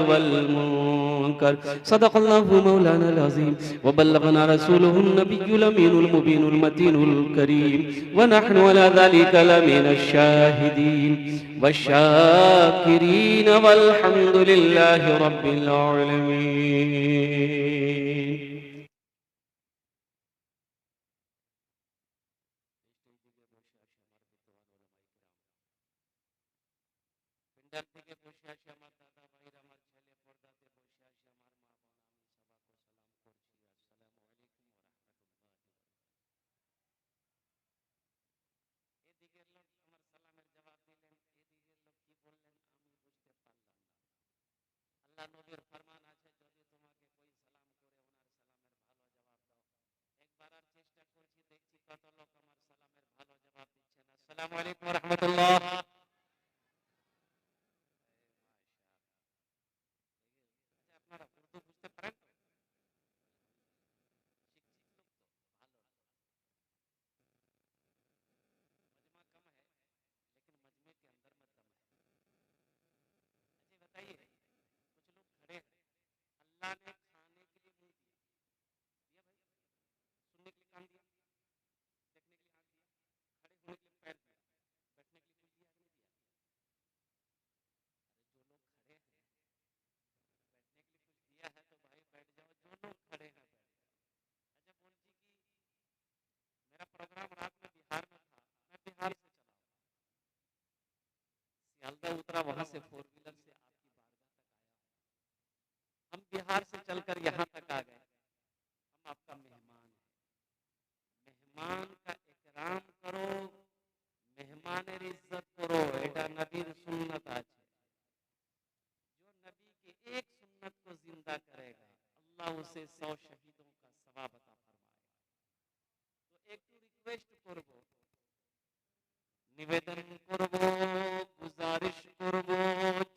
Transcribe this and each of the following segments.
वल मुनकर। सदक़ल्लाहु मौलाना अज़ीम व बल्लगना रसूलुहुन नबियुल अमीनुल मुबीनुल मतीनुल करीम व नहनु अला ज़ालिका लमिनश शाहिदीन वश्शाकिरीन वल्हम्दुलिल्लाहि रब्बिल आलमीन। अस्सलामु अलैकुम व रहमतुल्लाह। मेरा प्रोग्राम रात में बिहार में था, मैं बिहार से चला, सियालदह उतरा, वहां से 4 व्हीलर से आपकी बारगाह तक आया। हम बिहार से चलकर यहाँ तक आ गए। हम आपका मेहमान हैं, मेहमान का इकराम करो, मेहमानेर इज्जत करो, এটা নবীর সুন্নাত আছে। जो नबी के एक सुन्नत को जिंदा करेगा अल्लाह उसे 100 शहीदों का सवाब अता फरमाएगा। तो एक रिक्वेस्ट করব, निवेदन করব, गुजारिश করব,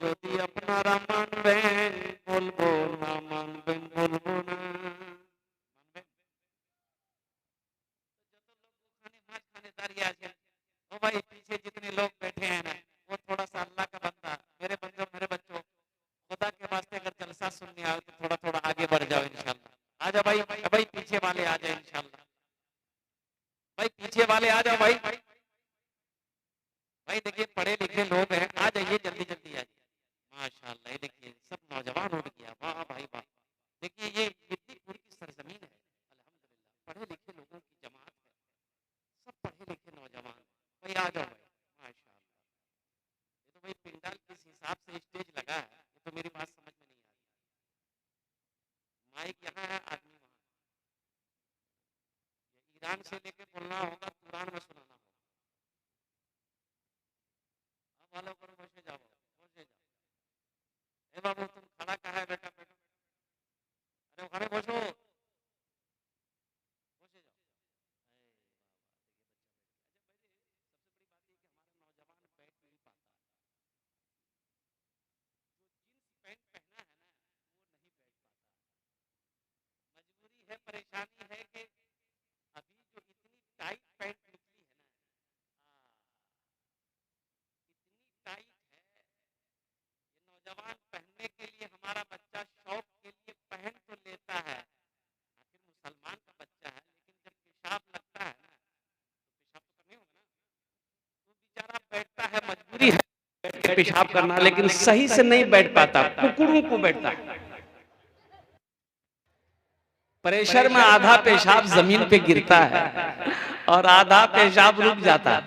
যদি আপনারা মানবেন বলবো, না মানবেন বলবো না। মানবেন? যত লোক ওখানে মাঝখানে দাঁড়িয়ে আছেন, ओ भाई पीछे जितने लोग बैठे हैं ना, वो थोड़ा सा अल्लाह का बंदा, मेरे बंदों मेरे बच्चों, खुदा के वास्ते अगर जलसा सुनने आओ तो थोड़ा थोड़ा आगे बढ़ जाओ इंशाल्लाह। आ जाओ भाई, भाई पीछे वाले आ जाए इंशाल्लाह, भाई पीछे वाले आ जाओ भाई। भाई देखिए पढ़े लिखे लोग हैं, आ जाइए जल्दी जल्दी आ जाइए। माशाल्लाह, ये देखिए सब नौजवान उठ गया, वाह भाई वाह। देखिए ये मिर्दीपुर की सरजमीन है, अल्हम्दुलिल्लाह पढ़े लिखे लोगों की जमात है, सब पढ़े लिखे नौजवान। भाई आ जाओ भाई, माशाल्लाह। ये तो भाई पिंडाल किस हिसाब से स्टेज लगा है, ये तो मेरी बात समझ में नहीं आ रही। माइक यहाँ है, आदमी वहाँ। ईरान से लेके बोलना होगा, कुरान में सुनाना होगा। अब वालों करो, बसे जाओ, बसे जाओ। ए बाबू तुम खड़ा कहाँ है बेटा, बेटा अरे घरे बसो, बसे जाओ। पैंट पहना है ना, वो नहीं बैठ पाता। मजबूरी है, परेशानी है कि अभी जो इतनी टाइट पैंट निकली है ना, इतनी टाइट है, ये नौजवान पहनने के लिए, हमारा बच्चा शौक के लिए पहन तो लेता है, आखिर मुसलमान का बच्चा है, लेकिन जब पेशाब लगता है ना, तो पेशाब तो करने होगा ना, तो बेचारा बैठता है, मजबूरी है पेशाब करना, लेकिन सही से नहीं बैठ पाता, कुकड़ों को बैठता है। प्रेशर में आधा पेशाब जमीन पे गिरता है और आधा पेशाब रुक जाता है।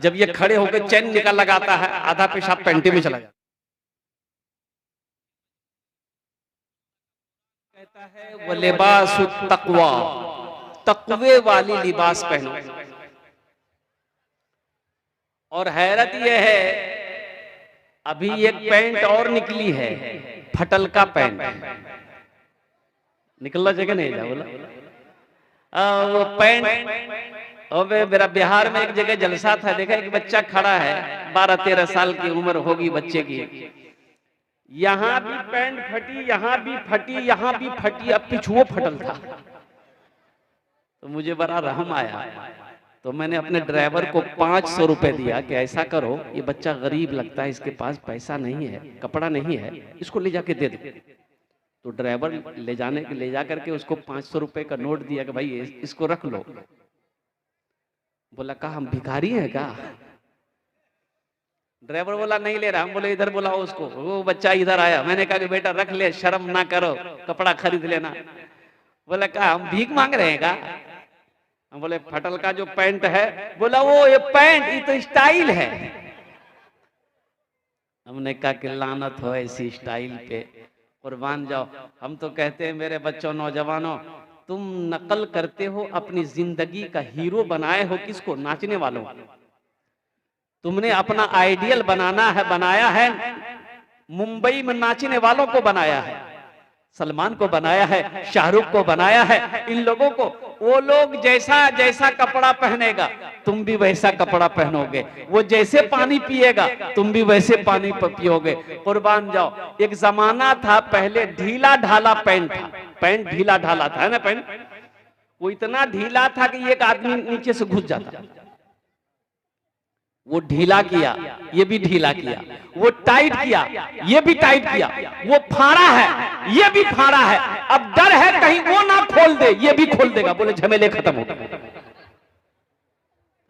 जब ये खड़े होकर चैन निकाल लगाता है, आधा पेशाब पैंटी में चला जाता है। कहता है वो लिबास तकवा, तकवे वाली लिबास पहनो। और हैरत यह है, अभी एक पैंट और निकली है, फटल का पैंट निकलना जगह नहीं जा बोला, वो पैंट। और मेरा बिहार में एक जगह जलसा था, देखा एक बच्चा खड़ा है, 12-13 साल की उम्र होगी बच्चे की, यहाँ भी पैंट फटी, यहाँ भी फटी, यहाँ भी फटी, अब पिछुओ फटल था। तो मुझे बड़ा रहम आया, तो मैंने अपने ड्राइवर को 500 रुपए दिया कि ऐसा करो, ये बच्चा गरीब लगता है, इसके पास पैसा नहीं है, कपड़ा नहीं है, इसको ले जाके दे दो। तो ड्राइवर ले जा करके उसको 500 रुपए का नोट दिया कि भाई इसको रख लो। बोला, कहा हम भिखारी हैं क्या? ड्राइवर बोला नहीं ले रहा। हम बोले इधर बुलाओ उसको। वो बच्चा इधर आया। मैंने कहा कि बेटा रख ले, शर्म ना करो, कपड़ा खरीद लेना। बोला, कहा हम भीख मांग रहे हैं क्या? हम बोले फटल का जो पैंट है। बोला, वो ये पैंट, ये तो स्टाइल है। हमने कहा कि लानत हो ऐसी स्टाइल पे, कुर्बान जाओ। हम तो कहते हैं मेरे बच्चों, नौजवानों, तुम नकल करते हो, अपनी जिंदगी का हीरो बनाए हो किसको? नाचने वालों। तुमने अपना आइडियल बनाया है मुंबई में नाचने वालों को बनाया है, सलमान को बनाया है, शाहरुख को बनाया है। इन लोगों को, वो लोग जैसा जैसा कपड़ा पहनेगा तुम भी वैसा कपड़ा पहनोगे, वो जैसे पानी पिएगा तुम भी वैसे पानी पियोगे। कुर्बान जाओ। एक जमाना था पहले ढीला ढाला पैंट था, पैंट ढीला ढाला था, है ना? पैंट वो इतना ढीला था कि एक आदमी नीचे से घुस जाता। वो ढीला किया, ये भी ढीला किया। वो टाइट किया, ये भी टाइट किया। वो फाड़ा है, ये भी फाड़ा है। अब डर है कहीं वो ना खोल दे, ये भी खोल देगा। बोले झमेले खत्म हो गए।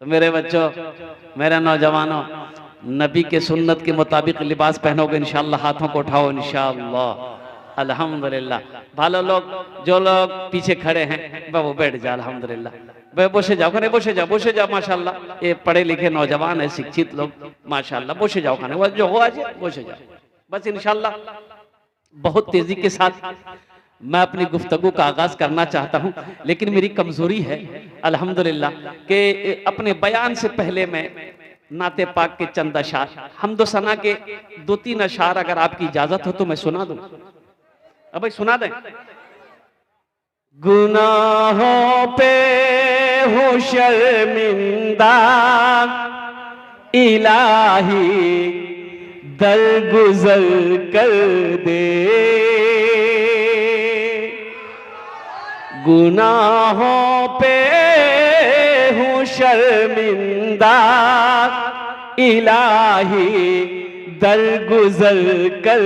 तो मेरे बच्चों, मेरे नौजवानों, नबी के सुन्नत के मुताबिक लिबास पहनोगे इंशाअल्लाह। हाथों को उठाओ इंशाअल्लाह। अल्हम्दुलिल्लाह। भालो लोग, जो लोग पीछे खड़े हैं वो बैठ जाओ। अल्हम्दुलिल्लाह। बसे जाओ खाने, बसे जाओ माशाल्लाह। ये पढ़े लिखे नौजवान है, शिक्षित लोग माशाल्लाह। बसे जाओ खाने, वो जो हो आज बसे जाओ बस इंशाल्लाह। बहुत तेजी के साथ मैं अपनी गुफ्तगू का आगाज करना चाहता हूं, लेकिन मेरी कमजोरी है अल्हम्दुलिल्लाह कि अपने बयान से पहले मैं नाते पाक के चंद अशार, हमदो सना के 2-3 अशार अगर आपकी इजाजत हो तो मैं सुना दूं। अब भाई सुना दें। गुनाहों पे हूँ शर्मिंदा, इलाही दरगुजर कर दे। गुनाहों पे हूँ शर्मिंदा, इलाही दरगुजर कर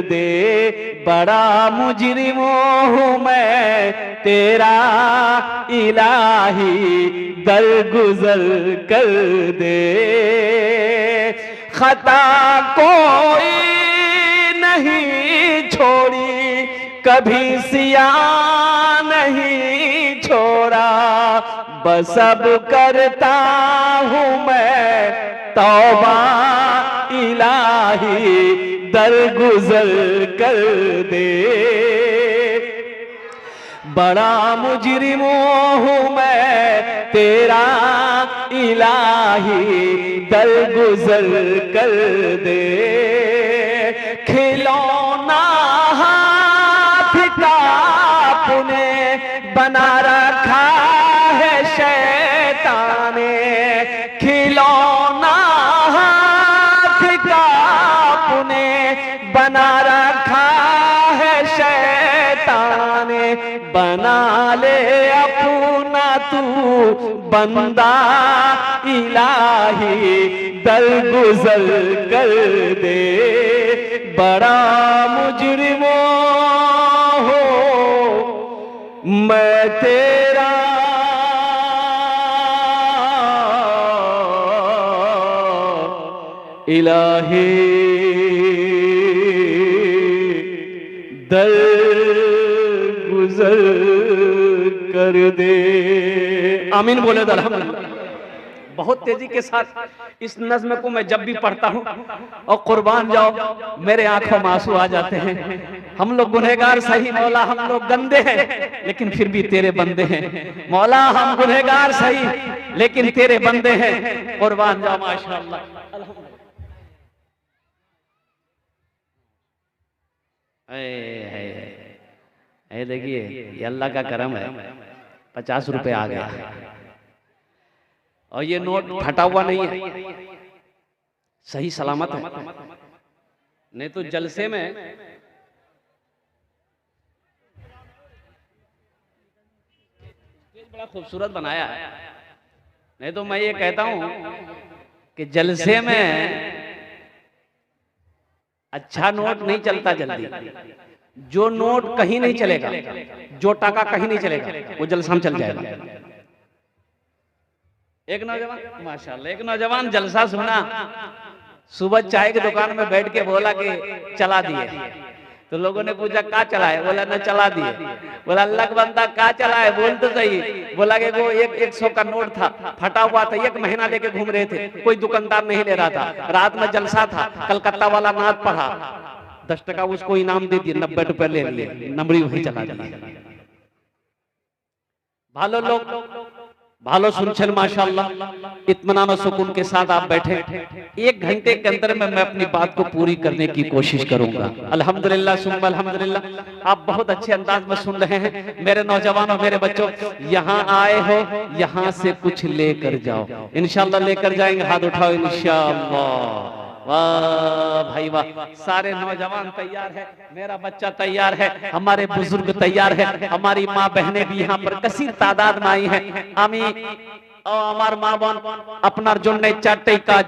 दे। बड़ा मुजरिम हूँ मैं तेरा, इलाही दरगुजर कर दे। खता कोई नहीं छोड़ी, कभी सिया नहीं छोड़ा। बस अब करता हूँ मैं तौबा, इलाही दरगुजर कर दे। बड़ा मुजरिम हूँ मैं तेरा, इलाही दरगुजर कर दे। खिलौना हाथ का अपने बना रखा है शैतान ने। खिलौना हाथ का अपने बना रखा है शैतान ने। बना ले अपना तू बंदा, इलाही दरगुजर कर दे। बड़ा मुजरिम हो मैं तेरा, इलाही दरगुजर कर दे। आमीन बोले तो अल्हम्दुलिल्लाह। बहुत तेजी के साथ इस नज़्म को मैं जब भी पढ़ता हूँ और कुर्बान जाओ मेरे आंखों में आंसू आ जाते हैं। हम लोग गुनहगार सही मौला, हम लोग गंदे हैं लेकिन फिर भी तेरे बंदे हैं मौला। हम गुनहगार सही लेकिन तेरे बंदे हैं। कुर्बान जाओ माशाअल्लाह। देखिए ये अल्लाह का करम है, 50 रुपए आ गया और ये नोट फटा हुआ नहीं है, सही सलामत है। नहीं तो जलसे में बड़ा खूबसूरत बनाया है, नहीं तो मैं ये कहता हूं कि जलसे में अच्छा नोट नहीं चलता जल्दी। जो नोट कहीं नहीं चलेगा, जो टाका कहीं नहीं चलेगा, वो जलसा में चल जाएगा। एक नौजवान माशाल्लाह, एक नौजवान जलसा सुना, सुबह चाय की दुकान में बैठ के बोला कि चला दिए। तो लोगों ने पूछा का चला है? बोला न चला दिए। बोला अल्लाह का बंदा का चला है, बोल तो सही। बोला कि वो 100 का नोट था, फटा हुआ था, 1 महीना लेके घूम रहे थे, कोई दुकानदार नहीं ले रहा था। रात में जलसा था, कलकत्ता वाला नाथ पढ़ा, 10 टका उसको इनाम दे दिए, 90 रुपए ले लिए, नंबरी वही चला दिया। भालो लोग भालो सुनछल माशाल्लाह, इत्मीनान और सुकून के साथ आप बैठे। 1 घंटे के अंदर में मैं अपनी बात को पूरी करने की कोशिश करूंगा। अल्हम्दुलिल्लाह सुम्मा अल्हम्दुलिल्लाह। आप बहुत अच्छे अंदाज में सुन रहे हैं। मेरे नौजवानों, मेरे बच्चों, यहाँ आए हो, यहाँ से कुछ लेकर जाओ। इंशाल्लाह लेकर जाएंगे, हाथ उठाओ इंशाल्लाह। वाह भाई वाह, सारे नौजवान तैयार है, मेरा बच्चा तैयार है, हमारे बुजुर्ग तैयार है, हमारी माँ बहनें भी यहाँ पर कसीर तादाद में आई हैं। आमी আমার মা বোন আপনার জন্য চারটি কাজ,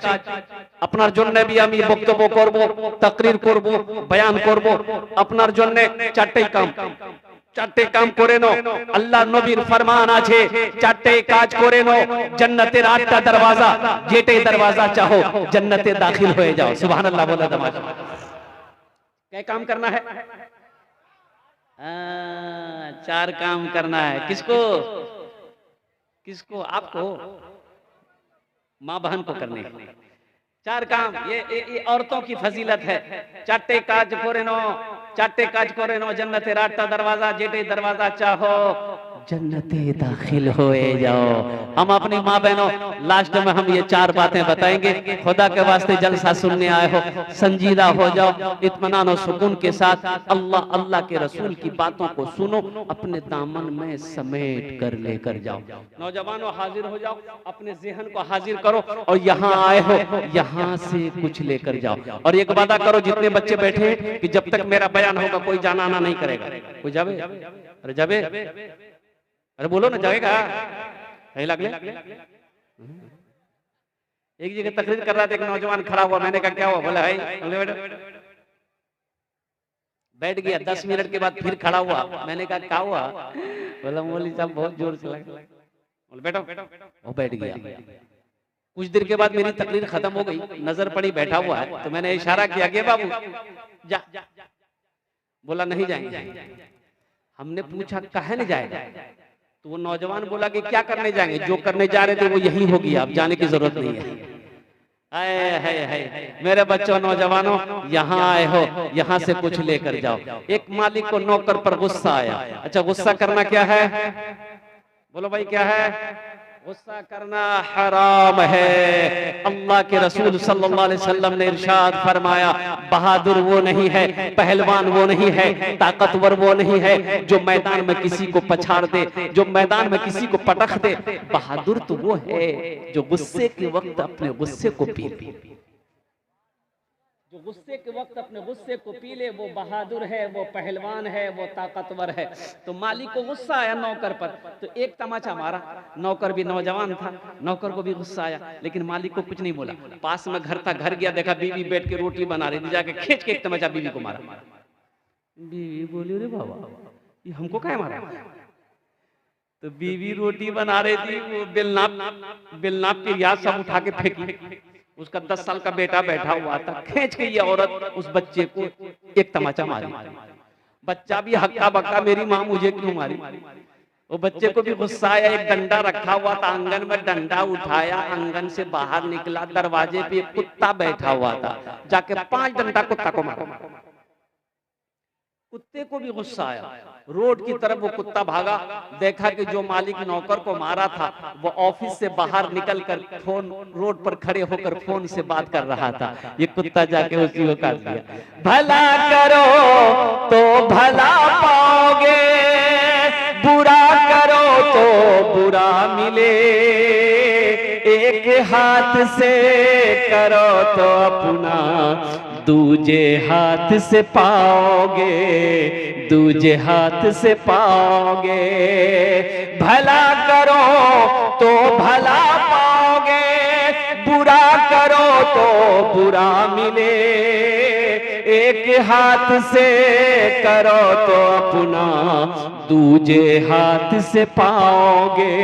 আপনার জন্য भी আমি বক্তব্য করব, তাকরীর করব, বয়ান করব। আপনার জন্য চারটি কাম, চারটে কাম করে নো। আল্লাহ নবীর ফরমান আছে, চারটে কাজ করে নো, জান্নাতের 8টা দরওয়াজা, যেটাই দরওয়াজা চাहो जन्नते दाखिल हो जाओ। सुभान अल्लाह बोला दमाज। क्या काम करना है? 4 काम करना है। किसको? किसको? आपको, माँ बहन को करने। 4 काम, ये औरतों की फजीलत है। चारटे काज करे नो, चारटे काज करे नो, जन्नते 8टा दरवाजा, जेटे दरवाजा चाहो जन्नते दाखिल हो जाओ। हम अपनी माँ बहनों, लास्ट में हम ये 4 बातें बताएंगे। खुदा के वास्ते जलसा सुनने आए हो, संजीदा हो जाओ, इत्मीनान और सुकून के साथ अल्लाह अल्लाह के रसूल की बातों को सुनो, अपने दामन में समेट कर लेकर जाओ। नौजवानों हाजिर हो जाओ, अपने ज़हन को हाजिर करो, और यहाँ आए हो, यहाँ से कुछ लेकर जाओ। और एक वादा करो जितने बच्चे बैठे हैं कि जब तक मेरा बयान होगा कोई जाना आना नहीं करेगा। कोई जावे? अरे जावे, अरे बोलो ना, जाएगा? लगले एक जगह तकरीर कर रहा था, एक नौजवान खड़ा हुआ, मैंने कहा क्या हुआ? बोला भाई बैठ गया। 10 मिनट के बाद फिर खड़ा हुआ, मैंने कहा क्या हुआ? बोला मौलवी साहब बहुत जोर से लगा। बोला बैठो, वो बैठ गया। कुछ देर के बाद मेरी तकरीर खत्म हो गई, नजर पड़ी बैठा हुआ है, तो मैंने इशारा किया कि बाबू जा। बोला नहीं जाएंगे। हमने पूछा काहे नहीं जाएगा? तो वो नौजवान बोला कि क्या करने जाएंगे? जो करने जा रहे थे वो यही हो गया, अब जाने की जरूरत नहीं है। है मेरे बच्चों, नौजवानों, यहाँ आए हो, यहाँ से कुछ लेकर जाओ। एक मालिक को नौकर पर गुस्सा आया। अच्छा, गुस्सा करना क्या है? बोलो भाई क्या है? गुस्सा करना हराम है। अल्लाह के रसूल सल्लल्लाहु अलैहि वसल्लम ने इरशाद फरमाया, बहादुर वो नहीं है, पहलवान वो नहीं है, ताकतवर वो नहीं है जो मैदान में किसी को पछाड़ दे, जो मैदान में किसी को पटक दे। बहादुर तो वो है जो गुस्से के वक्त अपने गुस्से को पी ले, जो गुस्से के वक्त अपने गुस्से को पी ले, वो बहादुर है, वो पहलवान है, वो ताकतवर है। तो मालिक को गुस्सा आया नौकर पर, तो एक तमाचा मारा। नौकर भी नौजवान था, नौकर को भी गुस्सा आया, लेकिन मालिक को कुछ नहीं बोला। पास में घर था, घर गया, देखा बीवी बैठ के रोटी बना रही थी, जाके खींच के एक तमाचा बीवी को मारा। बीवी बोली अरे बाबा ये हमको क्या मारा? तो बीवी रोटी बना रही थी, वो बेलनाप की रियाज सब उठा के फेंकी। उसका 10 साल का बेटा बैठा हुआ था, खींच के ये औरत उस बच्चे को एक तमाचा मारी। बच्चा भी हक्का बक्का, मेरी माँ मुझे क्यों मारी? वो बच्चे को भी गुस्सा आया। एक डंडा रखा हुआ था आंगन में, डंडा उठाया, आंगन से बाहर निकला, दरवाजे पे एक कुत्ता बैठा हुआ था, जाके 5 डंडा कुत्ता को मारा। कुत्ते को भी गुस्सा आया, रोड की तरफ वो कुत्ता भागा, देखा कि जो मालिक नौकर को मारा था वो ऑफिस से बाहर निकलकर फोन, रोड पर खड़े होकर फोन से बात कर रहा था। ये कुत्ता जाके उसी को काट दिया। भला करो तो भला पाओगे, बुरा करो तो बुरा मिले, एक हाथ से करो तो अपना दूजे हाथ से पाओगे, दूजे हाथ से पाओगे। भला करो तो भला पाओगे, करो तो बुरा मिले, एक हाथ से करो तो अपना दूजे हाथ से पाओगे,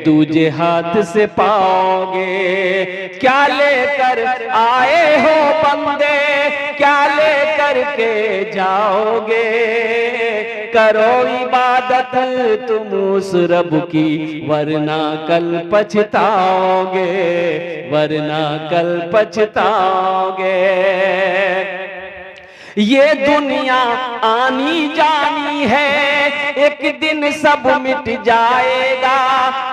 दूजे हाथ से पाओगे। क्या लेकर आए हो बंदे, क्या लेकर के जाओगे, करो इबादत तुम उस रब की, वरना कल पछताओगे, वरना कल पछताओगे। ये दुनिया आनी जानी है, एक दिन सब मिट जाएगा,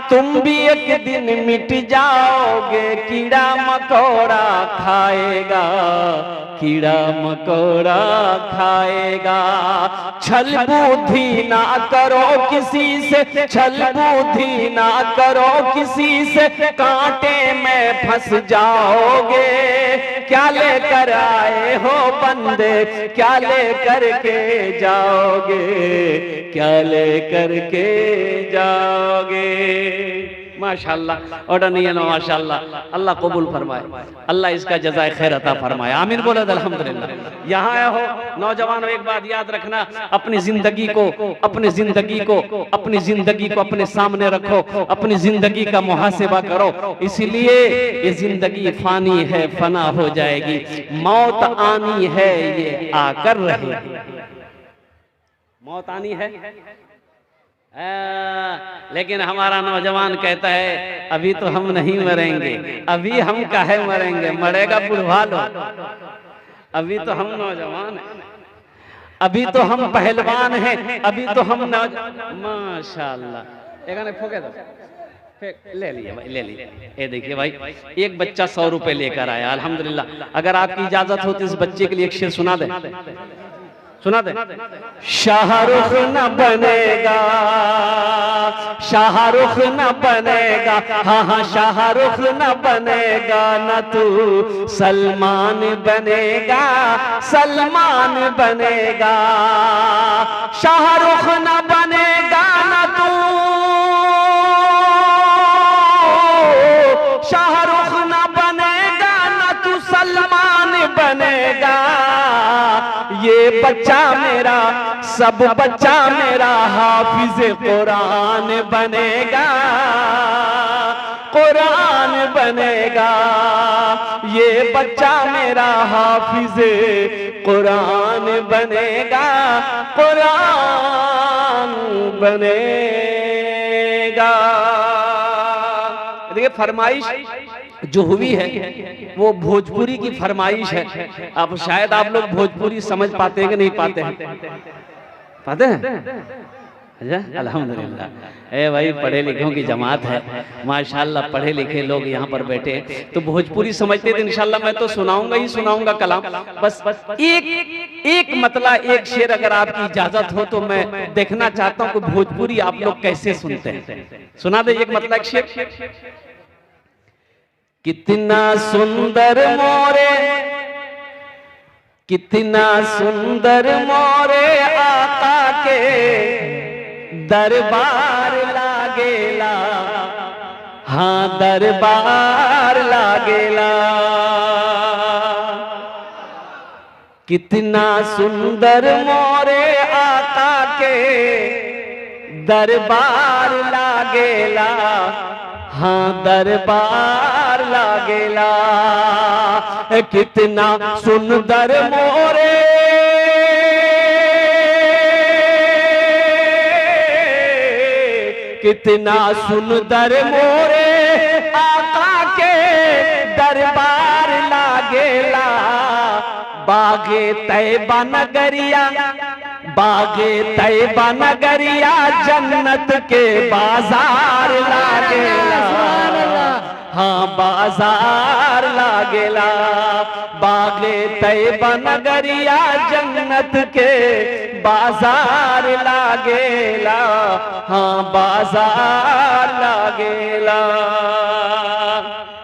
तुम भी एक दिन मिट जाओगे। कीड़ा मकोड़ा खाएगा, कीड़ा मकोड़ा खाएगा। छल बुद्धि ना करो किसी से, छल बुद्धि ना करो किसी से, कांटे में फंस जाओगे। क्या लेकर आए हो बंदे, क्या लेकर के जाओगे, क्या लेकर के जाओगे। माशाअल्लाह और नहीं ना माशाअल्लाह, अल्लाह कबूल फरमाए, अल्लाह इसका जज़ाए खैर अता फरमाए। आमीन बोलो अल्हम्दुलिल्लाह। यहाँ आए हो नौजवानों, एक बात याद रखना, अपनी जिंदगी को, अपनी जिंदगी को, अपनी जिंदगी को अपने सामने रखो, अपनी जिंदगी का मुहासिबा करो। इसीलिए ये जिंदगी फानी है, फना हो जाएगी, मौत आनी है ये आकर रहेगी। मौत आनी है लेकिन हमारा नौजवान कहता है अभी तो हम नहीं मरेंगे, अभी हम काहे मरेंगे, मरेगा बुढ़वा लो, अभी तो हम नौजवान हैं, अभी तो हम पहलवान हैं, अभी तो हम माशाअल्लाह। एक फोके दो, ले लिए भाई, ले लिए। ये देखिए भाई, एक बच्चा 100 रुपए लेकर आया, अल्हम्दुलिल्लाह। अगर आपकी इजाजत हो तो इस बच्चे के लिए एक शेर सुना दे, सुना दे। शाहरुख न बनेगा, शाहरुख न बनेगा, हाँ हाँ शाहरुख न बनेगा, न तू सलमान बनेगा, सलमान बनेगा। शाहरुख न बनेगा न तू, शाहरुख न बनेगा न तू सलमान बनेगा। ये बच्चा मेरा, सब बच्चा मेरा हाफिज कुरान बनेगा, कुरान बनेगा। ये बच्चा मेरा हाफिज कुरान बनेगा, कुरान बनेगा। देखिए फरमाइश जो हुई है वो भोजपुरी की फरमाइश है। अब शायद आप लोग भोजपुरी समझ पाते हैं कि नहीं पाते हैं, पाते हैं अल्हम्दुलिल्लाह। ए भाई पढ़े लिखों की जमात है माशाल्लाह, पढ़े लिखे लोग यहाँ पर बैठे तो भोजपुरी समझते थे। इंशाल्लाह मैं तो सुनाऊंगा ही सुनाऊंगा कलाम, बस एक मतला एक शेर अगर आपकी इजाजत हो तो मैं देखना चाहता हूँ कि भोजपुरी आप लोग कैसे सुनते हैं। सुना दे एक मतला एक शेर। कितना सुंदर मोरे, कितना सुंदर मोरे आका के दरबार लागेला, हाँ दरबार लागेला। कितना सुंदर मोरे आका के दरबार लागेला, हाँ दरबार लागेला। कितना सुंदर मोरे, कितना सुंदर मोरे आका के दरबार लागेला। बागे तैबा नगरिया, बागे तैबा नगरिया जन्नत के बाजार लागेला, हाँ बाजार लागेला। बागे तैबा नगरिया जन्नत के बाजार लागेला, हाँ बाजार लागेला।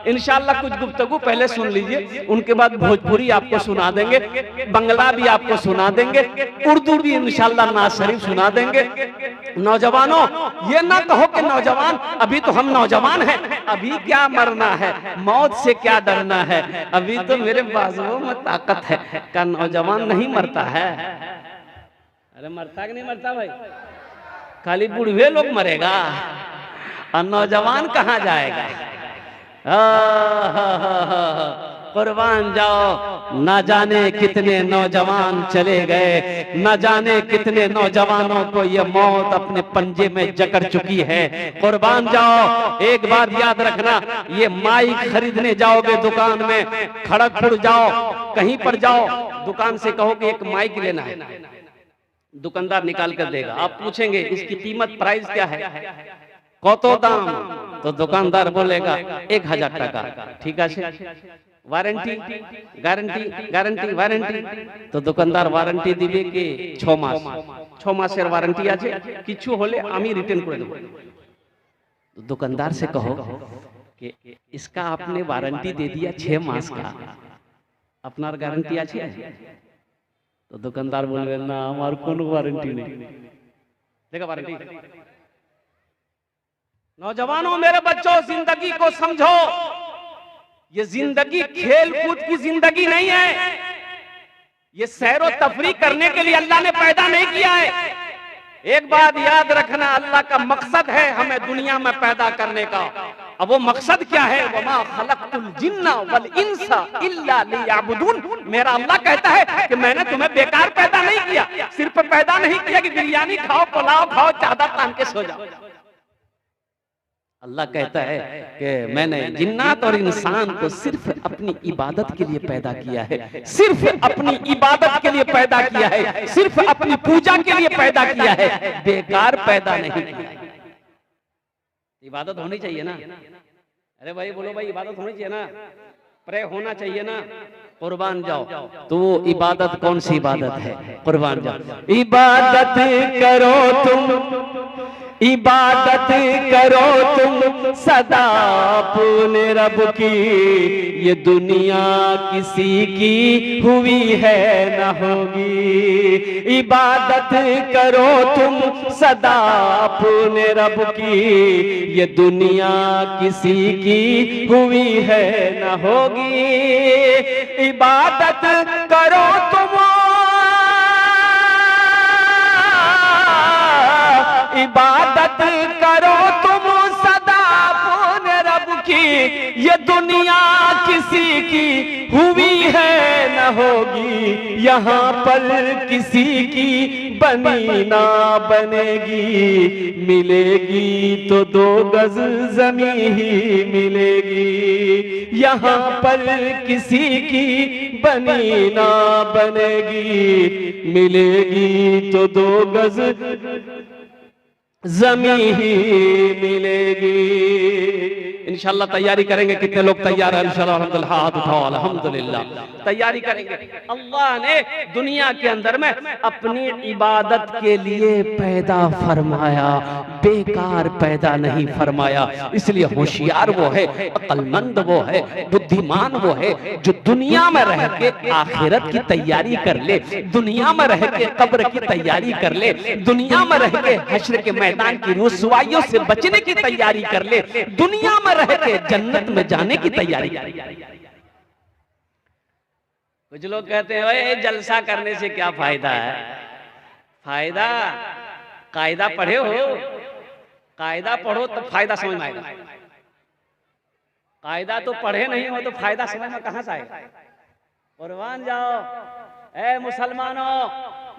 इंशाल्लाह कुछ गुफ्तगू पहले सुन लीजिए, उनके बाद भोजपुरी आपको सुना देंगे, बंगला भी आपको सुना देंगे, उर्दू भी इंशाल्लाह नाज शरीफ सुना देंगे। नौजवानों, ये ना कहो कि नौजवान अभी तो हम नौजवान हैं, अभी क्या मरना है, मौत से क्या डरना है, अभी तो मेरे बाजुओं में ताकत है। का नौजवान नहीं मरता है? अरे मरता कि नहीं मरता भाई? खाली बूढ़े लोग मरेगा और नौजवान कहाँ जाएगा? कुर्बान जाओ, ना जाने कितने नौजवान चले गए, ना जाने कितने नौजवानों को ये मौत अपने पंजे में जकड़ चुकी है। कुर्बान जाओ, एक बात याद रखना, ये माइक खरीदने जाओगे दुकान में, खड़गपुर जाओ, कहीं पर जाओ, दुकान से कहो कि एक माइक लेना है, दुकानदार निकाल कर देगा। आप पूछेंगे इसकी कीमत प्राइस क्या है, कतो दाम, तो दुकानदार बोलेगा 1000 টাকা। ठीक है, वारंटी गारंटी गारंटी वारंटी, तो दुकानदार वारंटी दिबे कि 6 মাস, 6 মাসের वारंटी আছে, কিছু হলে আমি রিটার্ন করে দেব। दुकानदार से कहो कि इसका आपने वारंटी दे दिया 6 मास का, আপনার गारंटी আছে? तो दुकानदार बोलবে ना আমার কোনো वारंटी नहीं। देखा वारंटी? नौजवानों, मेरे बच्चों, जिंदगी को समझो, ये जिंदगी खेल कूद की जिंदगी नहीं है, ये सैरो तफरी करने के लिए अल्लाह ने पैदा नहीं किया है। एक बात याद रखना, अल्लाह का मकसद है हमें दुनिया में पैदा करने का। अब वो मकसद क्या है? वमा खलक़तुल जिन्ना वल इंसा इल्ला लियअबुदून। मेरा अल्लाह कहता है कि मैंने तुम्हें बेकार पैदा नहीं किया, सिर्फ पैदा नहीं किया कि बिरयानी खाओ, पुलाव खाओ, चादर तान के सो जाओ। अल्लाह कहता है कि मैंने जिन्नात और इंसान को सिर्फ अपनी इबादत के लिए पैदा किया है, सिर्फ अपनी इबादत के लिए पैदा किया है, सिर्फ अपनी पूजा के लिए पैदा किया है, बेकार पैदा नहीं किया है। इबादत होनी चाहिए ना? अरे भाई बोलो भाई, इबादत होनी चाहिए ना? प्रे होना चाहिए ना? कुर्बान जाओ, तो वो इबादत कौन सी इबादत है? कुर्बान जाओ। इबादत करो तुम, इबादत करो तुम सदा अपने रब की, ये दुनिया किसी की हुई है न होगी। इबादत करो तुम सदा अपने रब की, ये दुनिया किसी की हुई है न होगी। इबादत करो तुम, इबादत करो तुम सदा अपने रब की, ये दुनिया किसी की हुई है न होगी। यहाँ पर किसी की बनी ना बनेगी, मिलेगी तो 2 गज ज़मीं ही मिलेगी। यहाँ पर किसी की बनी ना बनेगी, मिलेगी तो 2 गज ज़मीं ही मिलेगी। इंशाल्लाह तैयारी करेंगे। कितने लोग तैयार हैं? इंशाल्लाह अल्हम्दुलिल्लाह, हाथ उठाओ, अल्हम्दुलिल्लाह तैयारी करेंगे। अल्लाह ने दुनिया के अंदर में अपनी इबादत के लिए पैदा फरमाया, बेकार पैदा नहीं फरमाया। इसलिए होशियार वो है, अक्लमंद वो है, बुद्धिमान वो है जो दुनिया में रह के आखिरत की तैयारी कर ले, दुनिया में रह के कब्र की तैयारी कर ले, दुनिया में रह के हश्र के मैदान की रुसवाइयों से बचने की तैयारी कर ले, दुनिया में रह के जन्नत में जाने की तैयारी कर ले। कुछ लोग कहते हैं भाई जलसा करने से क्या फायदा है? फायदा, कायदा पढ़े हो, कायदा पढ़ो तो फायदा समझ में आएगा। कायदा तो पढ़े नहीं हो तो फायदा समझ में कहां से आएगा? कुर्बान जाओ। ए मुसलमानों,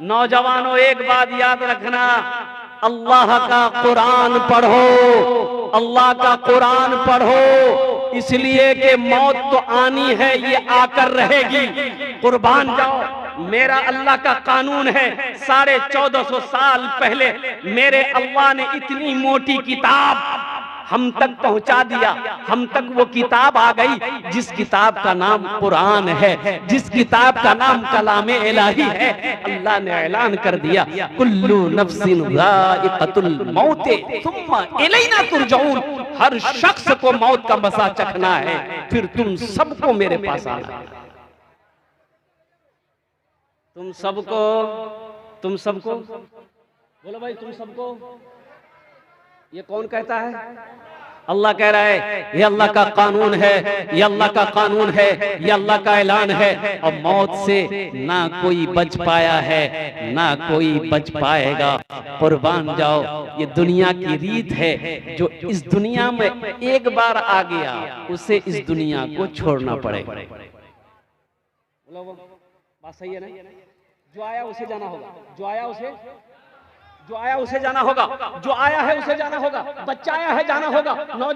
नौजवानों, एक बात याद रखना, अल्लाह का कुरान पढ़ो, अल्लाह का कुरान पढ़ो, इसलिए कि मौत तो आनी है, ये आकर रहेगी। कुर्बान जाओ। मेरा अल्लाह का कानून है, 1450 साल पहले मेरे अल्लाह ने इतनी मोटी किताब हम तक पहुंचा दिया, हम तक वो किताब आ गई जिस किताब का नाम कुरान है, जिस किताब का नाम कलामे इलाही है। अल्लाह ने ऐलान कर दिया, कुल्लू नफ्सिन ज़ाइक़तुल मौत सुम्मा इलैना तुरजऊन। हर शख्स को मौत का मज़ा चखना है, फिर तुम सबको मेरे पास आना है। तुम सबको बोलो भाई, तुम सबको। ये कौन कहता है? अल्लाह कह रहा है, ये अल्लाह का कानून है, ये अल्लाह का कानून है, ये अल्लाह का ऐलान है। और मौत से ना कोई बच पाया है, ना कोई बच पाएगा। कुर्बान जाओ, ये दुनिया की रीत है। जो इस दुनिया में एक बार आ गया, उसे इस दुनिया को छोड़ना पड़ेगा। बात सही है ना? जो आया उसे जाना होगा, जो आया उसे जाना होगा, जो आया है उसे जाना होगा। बच्चा आया है, जाना होगा।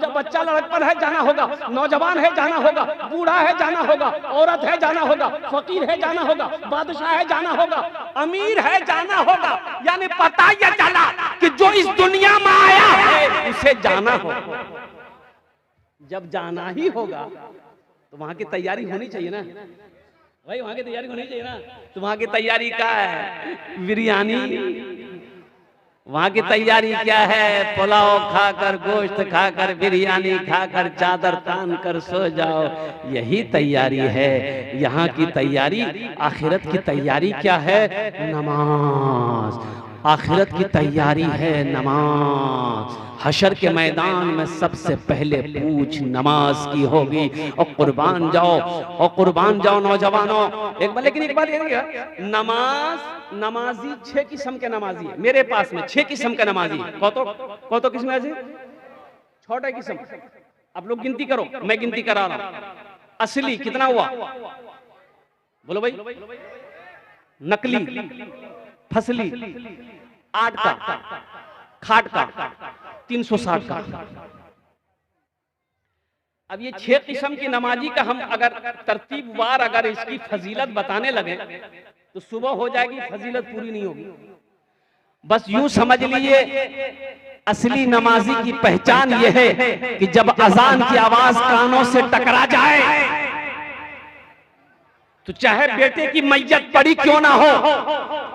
बच्चा लड़कपन है, जाना होगा। नौजवान है, जाना होगा। बूढ़ा है, जाना होगा। औरत है, जाना होगा। फकीर है, जाना होगा। बादशाह है, जाना होगा। अमीर है, जाना होगा। यानी पता यह चला कि जो इस दुनिया में आया है उसे जाना होगा। जब जाना ही होगा तो वहां की तैयारी होनी चाहिए ना भाई, वहां की तैयारी होनी चाहिए ना। तो वहां की तैयारी क्या है? बिरयानी। वहां की तैयारी क्या है? पुलाव खाकर, गोश्त खाकर, बिरयानी खाकर, चादर तान कर सो जाओ। यही तैयारी है। यहाँ की तैयारी, आखिरत की तैयारी क्या है? नमाज। आखिरत की तैयारी है नमाज। हशर के मैदान में सबसे पहले पूछ नमाज की होगी। और कुर्बान जाओ नौजवानों। लेकिन एक बात ये, नमाजी 6 किस्म के नमाजी है मेरे पास में। 6 किस्म के नमाजी। कौतो किस्म है? 6 किस्म। आप लोग गिनती करो, मैं गिनती करा रहा हूं। असली कितना हुआ? बोलो भाई। नकली, फसली 8 का, खाट का 360 का। अब ये 6 किस्म की नमाजी का हम अगर तरतीबवार अगर इसकी फजीलत बताने लगे तो सुबह हो जाएगी, फजीलत पूरी नहीं होगी। बस यूं समझ लीजिए, असली नमाजी की पहचान यह है कि जब अजान की आवाज कानों से टकरा जाए तो चाहे बेटे की मैयत पड़ी क्यों ना हो,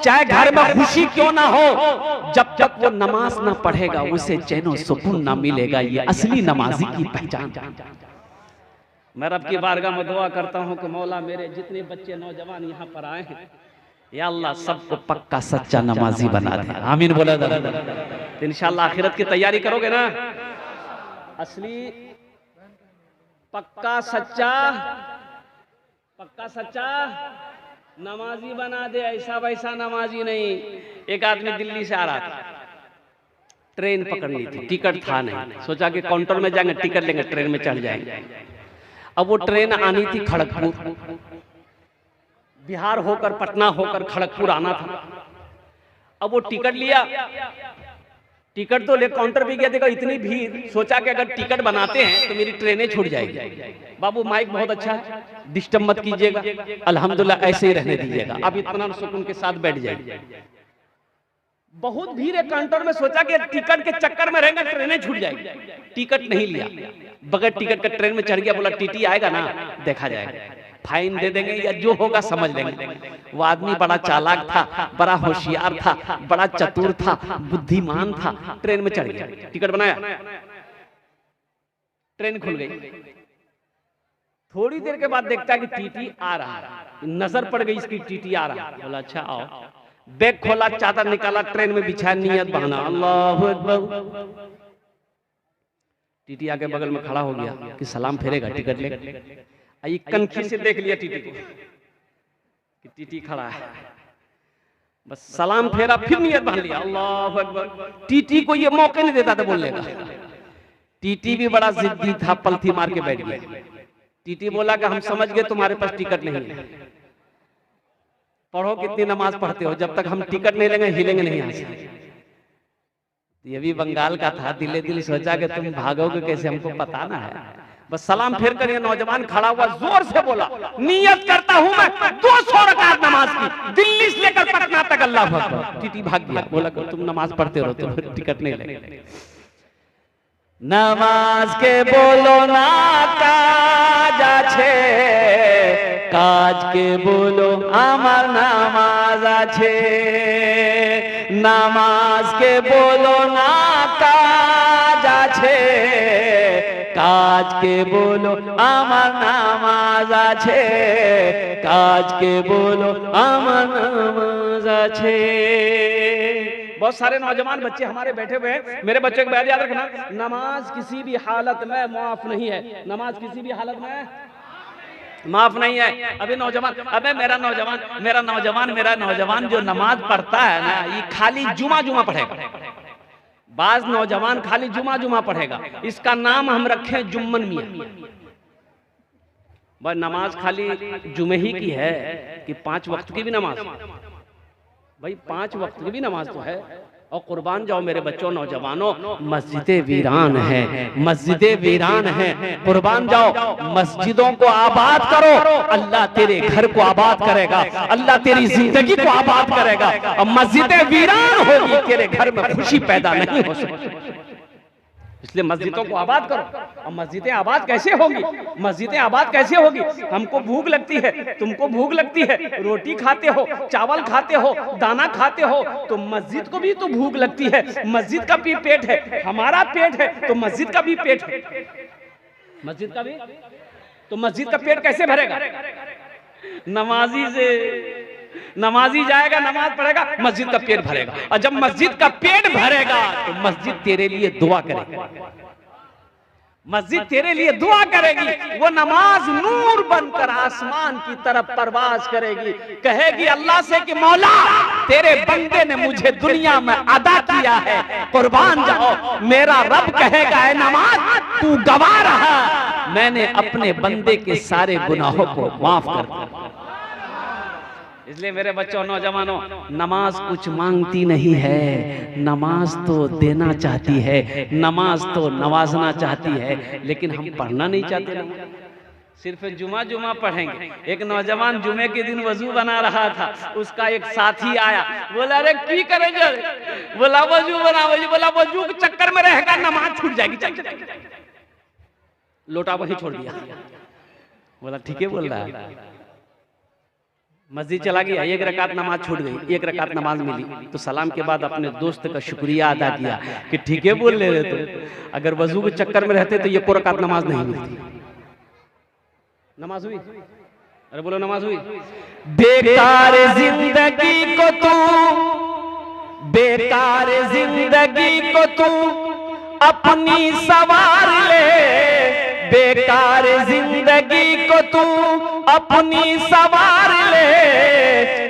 चाहे घर में खुशी क्यों ना हो, जब तक वो नमाज ना पढ़ेगा उसे चैन और सुकून ना मिलेगा। ये असली नमाजी की पहचान। मैं रब की बारगाह में दुआ करता हूं कि मौला मेरे जितने बच्चे नौजवान यहाँ पर आए हैं, या अल्लाह सबको पक्का सच्चा नमाजी बना दे। आमीन बोला। तो इंशाअल्लाह आखिरत की तैयारी करोगे ना। असली पक्का सच्चा नमाजी बना दे। ऐसा वैसा नमाजी नहीं। एक आदमी दिल्ली से आ रहा था, ट्रेन पकड़नी थी, टिकट था नहीं। सोचा कि काउंटर में जाएंगे, टिकट लेंगे, ट्रेन में चढ़ जाएंगे। अब वो ट्रेन आनी थी खड़गपुर, बिहार होकर, पटना होकर खड़गपुर आना था। अब वो टिकट लिया, टिकट तो ले, काउंटर पे गया, देखा इतनी भीड़। सोचा कि अगर टिकट बनाते हैं तो मेरी ट्रेनें छूट जाएगी। बाबू माइक बहुत अच्छा है, डिस्टर्ब मत कीजिएगा, अल्हम्दुलिल्लाह ऐसे ही रहने दीजिएगा, अब इतना सुकून के साथ बैठ जाइए। बहुत भीड़ है काउंटर में। सोचा कि टिकट के चक्कर में रहेंगे, ट्रेनें छूट जाएगी। टिकट नहीं लिया, बगैर टिकट का ट्रेन में चढ़ गया। बोला टीटी आएगा ना, देखा जाएगा, फाइन दे देंगे या जो होगा समझ लेंगे। वो आदमी बड़ा चालाक था, बड़ा होशियार था, बड़ा चतुर था, बुद्धिमान था। ट्रेन में चढ़ गया, टिकट बनाया, ट्रेन खुल गई। थोड़ी देर के बाद देखता है कि टीटी आ रहा है। नजर पड़ गई इसकी, टीटी आ रहा है। बोला अच्छा आओ। बैग खोला, चादर निकाला, ट्रेन में बिछाया, नियत बहाना अल्लाहु अकबर। टीटी आके बगल में खड़ा हो गया कि सलाम फेरेगा, टिकट लेगा। ये कनखी से देख लिया टीटी को कि टीटी खड़ा है, बस सलाम फेरा, फिर नियत बांध लिया अल्लाहु अकबर। टीटी को ये मौके नहीं देता था बोलने का। टीटी भी बड़ा जिद्दी था, पलथी मार के बैठ गया। टीटी बोला कि हम समझ गए तुम्हारे पास टिकट नहीं है, पढ़ो कितनी नमाज पढ़ते हो, जब तक हम टिकट नहीं लेंगे हिलेंगे नहीं यहाँ से। ये भी बंगाल का था, दिले दिल सोचा कि तुम भागोगे कैसे, हमको पता ना है। बस सलाम फेर कर ये नौजवान खड़ा हुआ, जोर से बोला नियत करता हूं मैं 200 रकात नमाज की, दिल्ली से लेकर पटना तक। अल्लाह अकबर। टीटी भाग गया, बोला तुम नमाज पढ़ते रहो, तुम टिकट नहीं लेंगे। नमाज के बोलो ना काज আছে, কাজ के बोलो আমার নামাজ আছে। নামাজ के बोलो ना কাজ আছে, কাজ के बोलो আমার নামাজ আছে, কাজ के बोलो আমার নামাজ আছে। बहुत सारे नौजवान बच्चे हमारे बैठे हुए हैं, मेरे बच्चों को याद रखना, नमाज किसी भी हालत में माफ नहीं है, नमाज किसी भी हालत में माफ नहीं है। अभी नौजवान, अबे मेरा नौजवान जो नमाज पढ़ता है ना, ये खाली जुमा पढ़ेगा। बाज नौजवान खाली जुमा पढ़ेगा, इसका नाम हम रखे जुम्मन मियां। भाई नमाज खाली जुमे ही की है कि 5 वक्त की भी नमाज? भाई 5 वक्त की भी नमाज तो है। और कुर्बान जाओ मेरे बच्चों, नौजवानों, मस्जिदें वीरान हैं, मस्जिदें वीरान हैं। कुर्बान जाओ, मस्जिदों को आबाद करो, अल्लाह तेरे घर को आबाद करेगा, अल्लाह तेरी जिंदगी को आबाद करेगा। और मस्जिदें वीरान होगी, तेरे घर में खुशी पैदा नहीं हो सकती। इसलिए मस्जिदों को आबाद करो। और मस्जिदें आबाद कैसे होगी? मस्जिदें आबाद कैसे होगी? हमको भूख लगती है, तुमको भूख लगती है, रोटी खाते हो, चावल खाते हो, दाना खाते हो, तो मस्जिद को भी तो भूख लगती है। मस्जिद का भी पेट है, हमारा पेट है, तो मस्जिद का भी पेट है, मस्जिद का भी। तो मस्जिद का पेट कैसे भरेगा? नमाजी जाएगा, नमाज पढ़ेगा, मस्जिद का पेट भरेगा। और जब मस्जिद का पेट भरेगा तो मस्जिद तेरे लिए दुआ करेगी, मस्जिद तेरे लिए दुआ करेगी। वो नमाज नूर बनकर आसमान की तरफ परवाज करेगी, कहेगी अल्लाह से कि मौला तेरे बंदे ने मुझे दुनिया में अदा किया है, कुर्बान जाओ। मेरा रब कहेगा ऐ नमाज तू गवाह रहा, मैंने अपने बंदे के सारे गुनाहों को माफ कर दिया। इसलिए मेरे बच्चों, नौजवानों, नमाज कुछ मांगती नहीं है, नमाज तो देना चाहती है, नमाज तो नवाजना चाहती है, लेकिन हम पढ़ना नहीं चाहते। सिर्फ जुमा पढ़ेंगे। एक नौजवान जुमे के दिन वजू बना रहा था, उसका एक साथी आया, बोला अरे की करेंगे? बोला वजू बना, बोला वजू के चक्कर में रहेगा नमाज छूट जाएगी, चल। लोटा वहीं छोड़ दिया। बोला ठीक है बोल रहा है। मस्जिद चला गया, 1 रकात नमाज छूट गई, 1 रकात नमाज मिली, तो सलाम के बाद अपने दोस्त का शुक्रिया अदा किया कि ठीक है बोल ले रहे तो, अगर वजू के चक्कर में रहते तो ये 1 रकात नमाज नहीं मिलती। नमाज हुई? अरे बोलो नमाज हुई? बेकार जिंदगी को तू, बेकार जिंदगी को तू अपनी सवार ले, बेकार जिंदगी को तू अपनी सवार ले,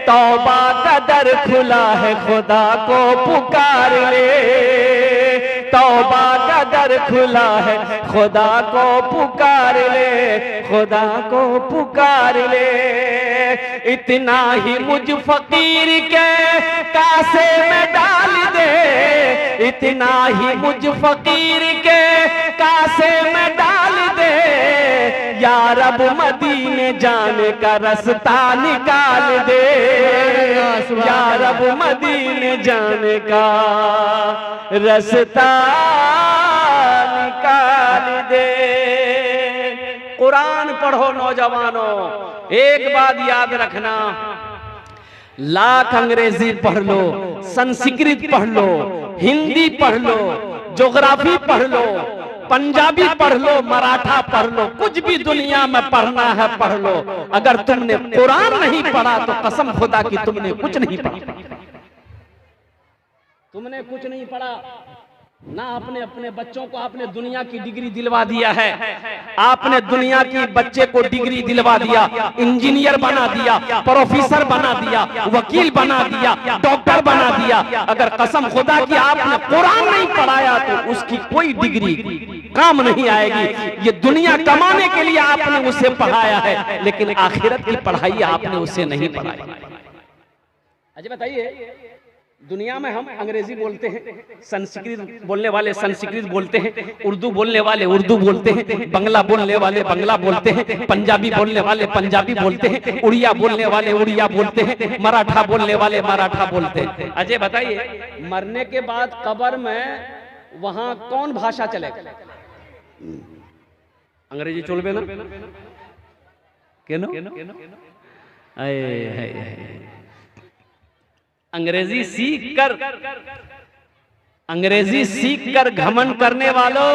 तौबा का दर खुला है खुदा को पुकार ले, तौबा का दर खुला है खुदा को पुकार ले, खुदा को पुकार ले। इतना ही मुझ फकीर के कासे में डाल दे, इतना ही मुझ फकीर के कासे में डाल दे, या रब मदीने जाने का रास्ता निकाल दे, या रब मदीने जाने का रास्ता निकाल दे। कुरान पढ़ो नौजवानों, एक बात याद रखना, लाख अंग्रेजी पढ़ लो, संस्कृत पढ़ लो, हिंदी पढ़ लो, ज्योग्राफी पढ़ लो, पंजाबी पढ़ लो, मराठा पढ़ लो, कुछ भी दुनिया में पढ़ना है पढ़ लो, अगर तुमने कुरान नहीं पढ़ा तो कसम खुदा की तुमने कुछ नहीं पढ़ा, तुमने कुछ नहीं पढ़ा। ना आपने अपने बच्चों को आपने दुनिया की डिग्री दिलवा दिया है, आपने दुनिया की बच्चे को डिग्री दिलवा दिया, इंजीनियर बना दिया, प्रोफेसर बना दिया, वकील बना दिया, डॉक्टर बना दिया। अगर कसम खुदा की आपने कुरान नहीं पढ़ाया तो उसकी कोई डिग्री काम नहीं आएगी। ये दुनिया कमाने के लिए आपने उसे पढ़ाया है, लेकिन आखिरत की पढ़ाई आपने उसे नहीं पढ़ाई। अच्छा बताइए, दुनिया में हम अंग्रेजी बोलते हैं, संस्कृत बोलने वाले संस्कृत बोलते हैं, उर्दू बोलने वाले उर्दू बोलते हैं, बंगला बोलने वाले बंगला बोलते हैं, पंजाबी बोलने वाले पंजाबी बोलते हैं, उड़िया बोलने वाले उड़िया बोलते हैं, मराठा बोलने वाले मराठा बोलते हैं। अजय बताइए, मरने के बाद कब्र में वहां कौन भाषा चलेगा? अंग्रेजी चलबे ना केनो? अंग्रेजी सीख कर घमंड करने वालों,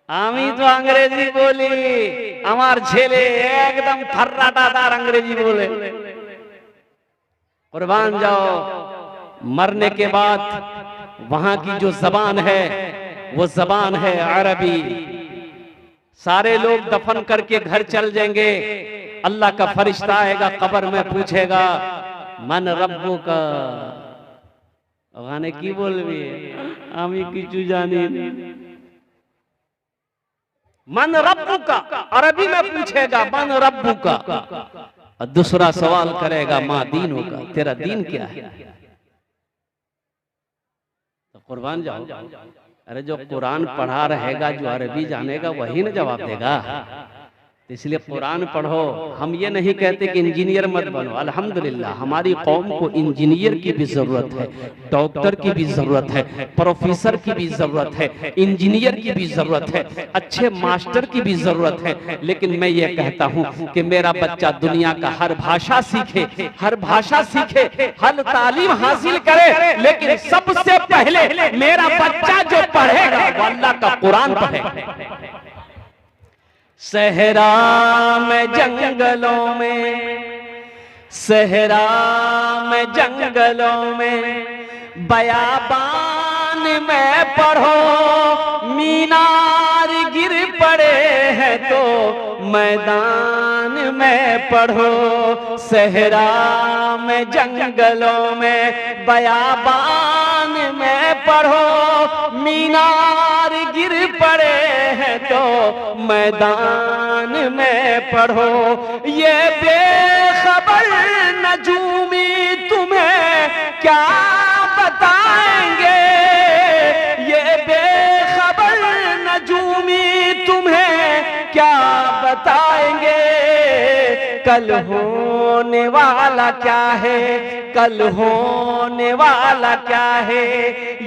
आमी तो अंग्रेजी बोली, हमार झेले एकदम फर्राटादार अंग्रेजी बोले। कुर्बान जाओ, मरने के बाद वहां की जो जबान है वो जबान है अरबी। सारे लोग दफन करके घर चल जाएंगे, अल्लाह का फरिश्ता आएगा कब्र में, पूछेगा मन रब्बू का, गाने की बोलबी आमी किचु जानी, मन रब्बू का अरबी में पूछेगा मन रब्बू का, और दूसरा सवाल करेगा माँ दीनों का, तेरा दीन क्या है? तो कुर्बान जाओ, अरे जो कुरान पढ़ा रहेगा, जो अरबी जानेगा वही ना जवाब देगा। इसलिए कुरान पढ़ो। हम ये नहीं कहते कि इंजीनियर मत बनो, अल्हम्दुलिल्लाह हमारी कौम को इंजीनियर की भी जरूरत है, डॉक्टर की भी जरूरत है, प्रोफेसर की भी जरूरत है, इंजीनियर की भी जरूरत है, अच्छे मास्टर की भी जरूरत है। लेकिन मैं ये कहता हूँ कि मेरा बच्चा दुनिया का हर भाषा सीखे, हर भाषा सीखे, हर तालीम हासिल करे, लेकिन सबसे पहले मेरा बच्चा जो पढ़ेगा वो अल्लाह का कुरान पढ़ेगा। सहरा में जंगलों में, सहरा में जंगलों में, बयाबान में पढ़ो, मीनार गिर पड़े हैं तो मैदान में पढ़ो। सहरा में जंगलों में, बयाबान में पढ़ो, मीनार गिर पड़े हैं तो मैदान में पढ़ो। ये बेखबर नजूमी तुम्हें क्या बताएंगे, ये बेखबर नजूमी तुम्हें क्या बताएंगे। कल होने वाला क्या है, कल होने वाला क्या है,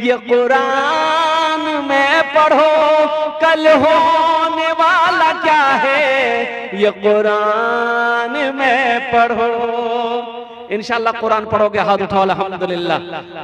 ये कुरान में पढ़ो। कल होने वाला क्या है, ये कुरान में पढ़ो। इंशाल्लाह कुरान पढ़ोगे, हाथ उठाओ अल्हम्दुलिल्लाह।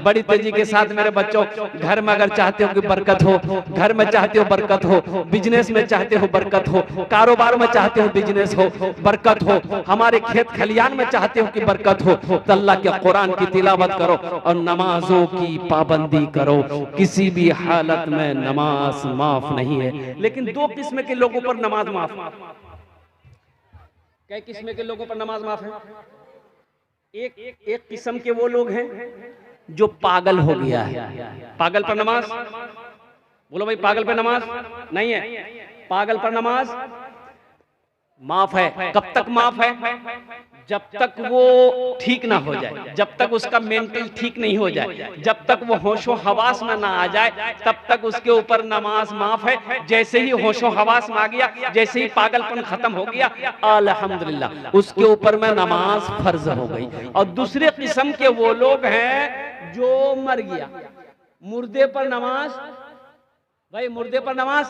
बड़ी तेजी के साथ मेरे बच्चों, घर में अगर चाहते हो कि बरकत हो, घर में चाहते हो बरकत हो, बिजनेस में चाहते हो बरकत हो, कारोबार में चाहते हो बिजनेस हो बरकत हो, हमारे खेत खलियान में चाहते हो कि बरकत हो, तो अल्लाह के कुरान की तिलावत करो और नमाजों की पाबंदी करो। किसी भी हालत में नमाज माफ नहीं है। लेकिन दो किस्म के लोगों पर नमाज माफ, कई किस्म के लोगों पर नमाज माफ है। एक किस्म के वो लोग हैं जो पागल हो गया है। पागल पर नमाज, बोलो भाई, पागल पर नमाज नहीं है। पागल पर नमाज माफ है। कब तक माफ है? जब तक वो ठीक ना हो जाए, जब तक उसका मेंटल ठीक नहीं हो जाए, जब तक वो होशो हवास में ना आ जाए, तब तक उसके ऊपर नमाज माफ है। जैसे ही होशो हवास में आ गया, जैसे ही पागलपन खत्म हो गया, अल्हम्दुलिल्लाह उसके ऊपर में नमाज फर्ज हो गई। और दूसरे किस्म के वो लोग हैं जो मर गया, मुर्दे पर नमाज, भाई मुर्दे पर नमाज,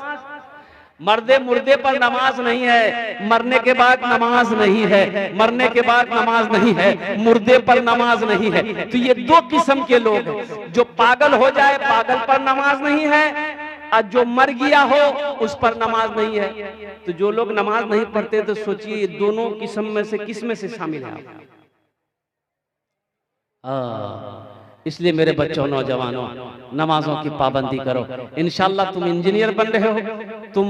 मुर्दे पर नमाज नहीं है, मरने के बाद नमाज नहीं है, मरने के बाद नमाज नहीं है, मुर्दे पर नमाज नहीं है। तो ये दो किस्म के लोग हैं। जो पागल हो जाए, पागल पर नमाज नहीं है, और जो मर गया हो उस पर नमाज नहीं है। तो जो लोग नमाज नहीं पढ़ते, तो सोचिए दोनों किस्म में से किस में से शामिल है आप? इसलिए मेरे बच्चों, नौजवानों, नमाजों की पाबंदी करो। इंशाल्लाह तुम इंजीनियर बन रहे हो, तुम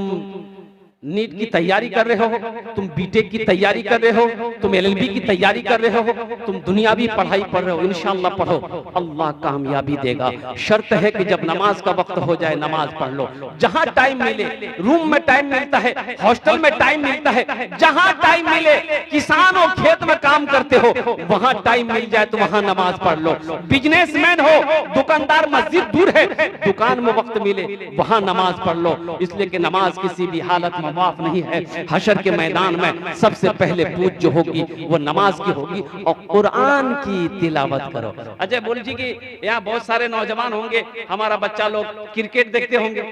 नीट की तैयारी कर रहे हो, तुम बीटेक की तैयारी कर रहे हो, तुम एलएलबी की तैयारी कर रहे हो, तुम दुनियावी पढ़ाई पढ़ रहे हो, इंशाल्लाह पढ़ो, अल्लाह कामयाबी देगा। शर्त है कि जब नमाज का वक्त हो जाए नमाज पढ़ लो। जहां टाइम मिले, रूम में टाइम मिलता है, हॉस्टल में टाइम मिलता है, जहां टाइम मिले, किसान हो खेत में काम करते हो, वहां टाइम मिल जाए तो वहां नमाज पढ़ लो। बिजनेसमैन हो, दुकानदार, मस्जिद दूर है, दुकान में वक्त मिले वहां नमाज पढ़ लो। इसलिए कि नमाज किसी भी हालत में जवाब नहीं है। हशर के मैदान में सबसे पहले पूछ जो होगी वो नमाज की होगी और कुरान की तिलावत करो। अजय बोल जी की यहाँ बहुत सारे नौजवान होंगे, हमारा बच्चा लोग क्रिकेट देखते होंगे,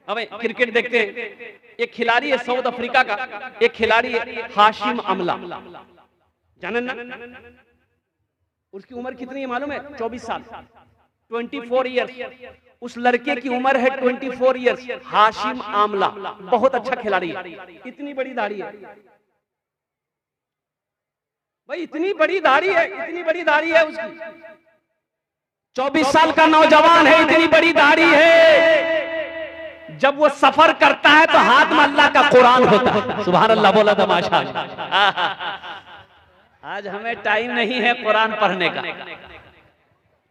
हमें क्रिकेट देखते हैं। एक खिलाड़ी है साउथ अफ्रीका का, एक खिलाड़ी है हाशिम अमला, जाने ना? उसकी उम्र कितनी है मालूम है? 24 साल, 24 ईयर्स। उस लड़के की उम्र है 24 ईयर्स। हाशिम आमला बहुत अच्छा खिलाड़ी है। इतनी बड़ी दाढ़ी है भाई, इतनी बड़ी दाढ़ी है, इतनी बड़ी दाढ़ी है उसकी। 24 साल का नौजवान है, इतनी बड़ी दाढ़ी है। जब वो सफर करता है तो हाथ में अल्लाह का कुरान होता है। सुभान अल्लाह बोला था माशाअल्लाह। आज हमें टाइम नहीं है कुरान पढ़ने का।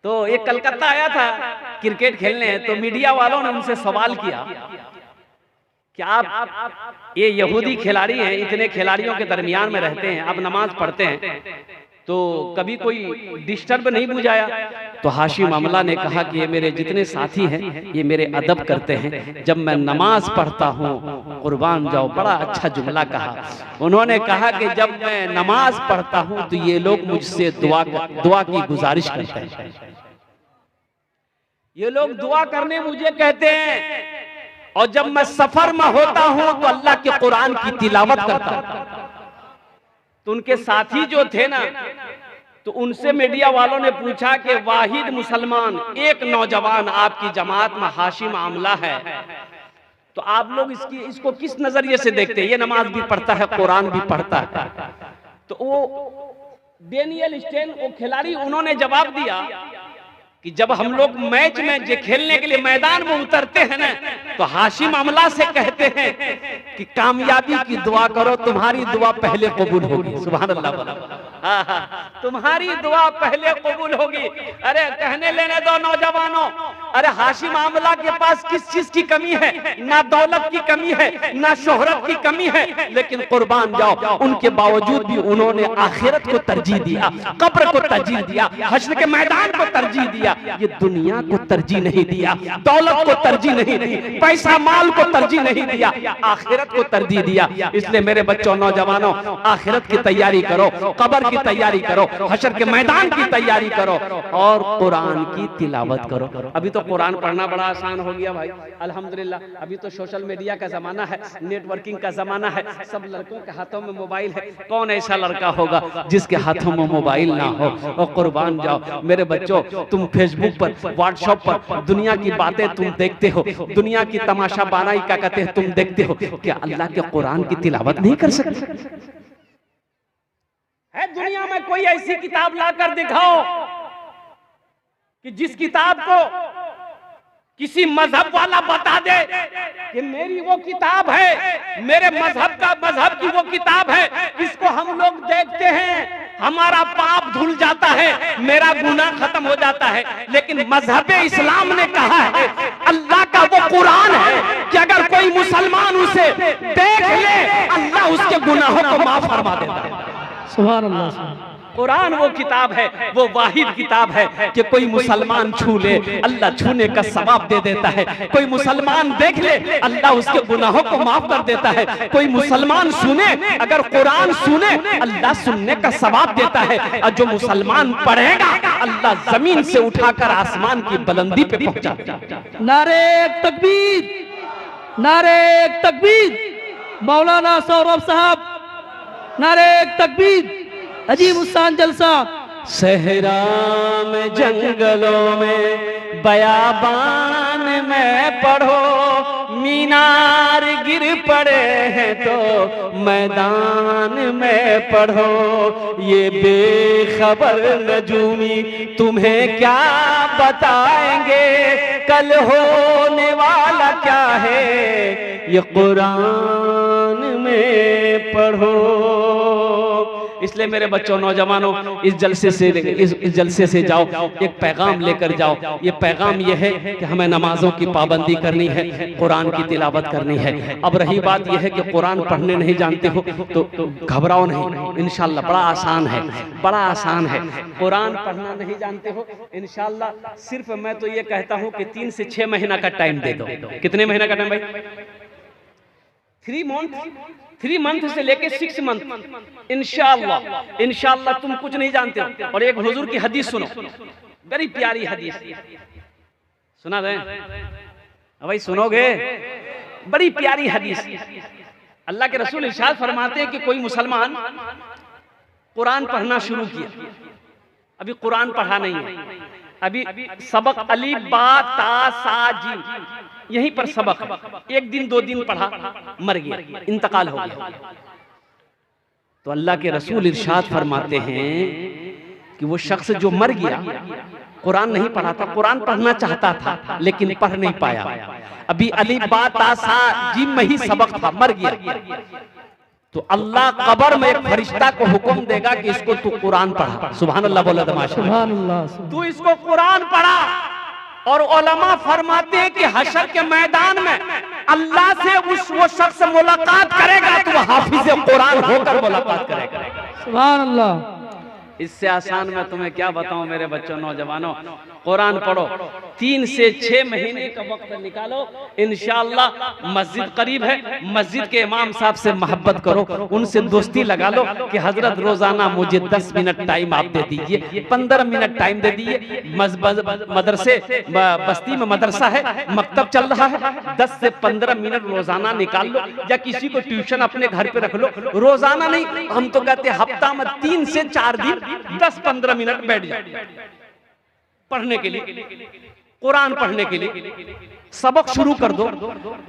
तो एक कलकत्ता आया था क्रिकेट खेलने, तो मीडिया वालों ने उनसे सवाल किया कि आप ये यहूदी खिलाड़ी हैं, इतने खिलाड़ियों के दरमियान में रहते हैं, आप नमाज पढ़ते हैं, तो कभी कोई डिस्टर्ब नहीं बुझाया? तो हाशिम अमला ने कहा कि ये मेरे जितने साथी हैं ये मेरे अदब करते हैं, जब मैं नमाज पढ़ता हूँ कुर्बान जाओ। बड़ा अच्छा जुमला कहा उन्होंने। कहा कि जब मैं नमाज पढ़ता हूँ तो ये लोग मुझसे दुआ की गुजारिश करते हैं, ये लोग दुआ करने मुझे कहते हैं, और जब मैं सफर में होता हूँ तो अल्लाह के कुरान की तिलावत करता हूँ। तो उनके साथी जो थे ना, तो उनसे मीडिया वालों ने पूछा कि वाहिद मुसलमान एक नौजवान आपकी जमात में हाशिम आमला है, तो आप लोग इसको किस नजरिए से देखते हैं? ये नमाज भी पढ़ता है, कुरान भी पढ़ता है। तो वो डेनियल स्टेन वो खिलाड़ी, उन्होंने जवाब दिया कि जब हम लोग मैच में जो खेलने के लिए मैदान में उतरते हैं ना, तो हाशिम अमला से कहते हैं कि कामयाबी की दुआ करो, तुम्हारी दुआ पहले कबूल होगी। सुभान अल्लाह। तुम्हारी दुआ पहले कबूल होगी। अरे कहने लेने दो नौजवानों, अरे हाशिम आमला के पास किस चीज की कमी है? ना दौलत की कमी है, ना शोहरत की कमी है, लेकिन कुर्बान जाओ उनके बावजूद भी उन्होंने आखिरत को तरजीह दिया, कब्र को तरजीह दिया, हश्र के मैदान को तरजीह दिया। ये दुनिया को तरजीह नहीं दिया, दौलत को तरजीह नहीं दी, पैसा माल को तरजीह नहीं दिया, आखिरत को तरजीह दिया। इसलिए मेरे बच्चों नौजवानों, आखिरत की तैयारी करो, कब्र की तैयारी करो, हश्र के मैदान की तैयारी करो और कुरान की तिलावत करो। अभी तो कुरान पढ़ना बड़ा आसान हो गया भाई, अल्हम्दुलिल्लाह। अभी तो सोशल मीडिया का जमाना है, नेटवर्किंग का जमाना है, सब लड़कों के हाथों में मोबाइल है। कौन ऐसा लड़का होगा जिसके हाथों में मोबाइल ना हो? और कुर्बान जाओ मेरे बच्चों, तुम फेसबुक पर, व्हाट्सएप पर दुनिया की बातें तुम देखते हो, दुनिया की तमाशा बानाई क्या कहते हैं तुम देखते हो, क्या अल्लाह के कुरान की तिलावत नहीं कर सकते? है दुनिया में कोई ऐसी किताब लाकर दिखाओ कि जिस किताब को किसी मजहब वाला बता दे कि मेरी वो किताब है, मेरे मजहब की वो किताब है, इसको हम लोग देखते हैं, हमारा पाप धुल जाता है, मेरा गुनाह खत्म हो जाता है। लेकिन मजहब इस्लाम ने कहा है, अल्लाह का वो कुरान है कि अगर कोई मुसलमान उसे देख ले, अल्लाह उसके गुनाहों को माफ फरमा देता है। सुभान अल्लाह। कुरान वो किताब है, वो वाहिद किताब है कि कोई मुसलमान छू ले, अल्लाह छूने का सवाब दे देता है। कोई मुसलमान देख ले, अल्लाह उसके गुनाहों को माफ कर देता है। कोई मुसलमान सुने, अगर कुरान सुने, अल्लाह सुनने का सवाब देता है। और जो मुसलमान पढ़ेगा, अल्लाह जमीन से उठाकर आसमान की बुलंदी पे पहुंचा देगा। नारे तकबीर, नारे तकबीर। मौलाना सौरभ साहब, नारे तकबीर। अजीब उस्तान जलसा। सहरा में, जंगलों में, बयाबान में पढ़ो, मीनार गिर पड़े हैं तो मैदान में पढ़ो। ये बेखबर नजूमी तुम्हें क्या बताएंगे, कल होने वाला क्या है, ये कुरान में पढ़ो। इसलिए मेरे बच्चों नौजवानों, इस जलसे से जाओ, एक पैगाम लेकर जाओ। ये पैगाम ये है कि हमें नमाजों की पाबंदी करनी है, कुरान की तिलावत करनी है। अब रही बात यह है कि कुरान पढ़ने नहीं जानते हो तो घबराओ नहीं, इंशाल्लाह बड़ा आसान है, बड़ा आसान है। कुरान पढ़ना नहीं जानते हो, इंशाल्लाह सिर्फ मैं तो ये कहता हूँ कि 3 से 6 महीना का टाइम दे दो। कितने महीना का टाइम भाई? 3 मंथ से लेके 6 मंथ इंशाअल्लाह। इंशाअल्लाह तुम कुछ नहीं जानते हो। और एक हुजूर की हदीस सुनो, बड़ी प्यारी हदीस, सुना दें भाई, सुनोगे? बड़ी प्यारी हदीस। अल्लाह के रसूल इरशाद फरमाते हैं कि कोई मुसलमान कुरान पढ़ना शुरू किया, अभी कुरान पढ़ा नहीं है, अभी सबक अलीफ बा ता सा जीम यहीं पर सबक, 1 दिन 2 दिन पढ़ा, मर गया, इंतकाल हो गया। तो अल्लाह के रसूल इरशाद फरमाते हैं कि वो शख्स जो मर गया, कुरान नहीं पढ़ा था, कुरान पढ़ना चाहता था लेकिन पढ़ नहीं पाया, अभी अलीफ बा ता सा जीम में ही सबक था, मर गया। तो अल्लाह कब्र में एक फरिश्ता को हुक्म देगा कि इसको तू कुरान पढ़ा। सुभान अल्लाह बोला तमाशा, सुभान अल्लाह। तू इसको कुरान पढ़ा। और उलमा फरमाते हैं कि हशर के मैदान में अल्लाह से वो शख्स मुलाकात करेगा तो वो हाफिज कुरान होकर मुलाकात करेगा। सुभान अल्लाह। इससे आसान मैं तुम्हें क्या बताऊं मेरे बच्चों, नौजवानों, कुरान पढ़ो, 3 से 6 महीने का वक्त निकालो, इंशाअल्लाह मस्जिद करीब है, मस्जिद के इमाम साहब से मोहब्बत करो, उनसे दोस्ती लगा लो कि हजरत रोजाना मुझे 10 मिनट टाइम आप दे दीजिए, 15 मिनट टाइम दे दीजिए। मदरसे बस्ती में मदरसा है, मकतब चल रहा है, 10 से 15 मिनट रोजाना निकाल लो, या किसी को ट्यूशन अपने घर पे रख लो। रोजाना नहीं, हम तो कहते हफ्ता में 3 से 4 दिन 10-15 मिनट बैठ जाए पढ़ने के लिए, कुरान पढ़ने के लिए, सबक शुरू कर दो।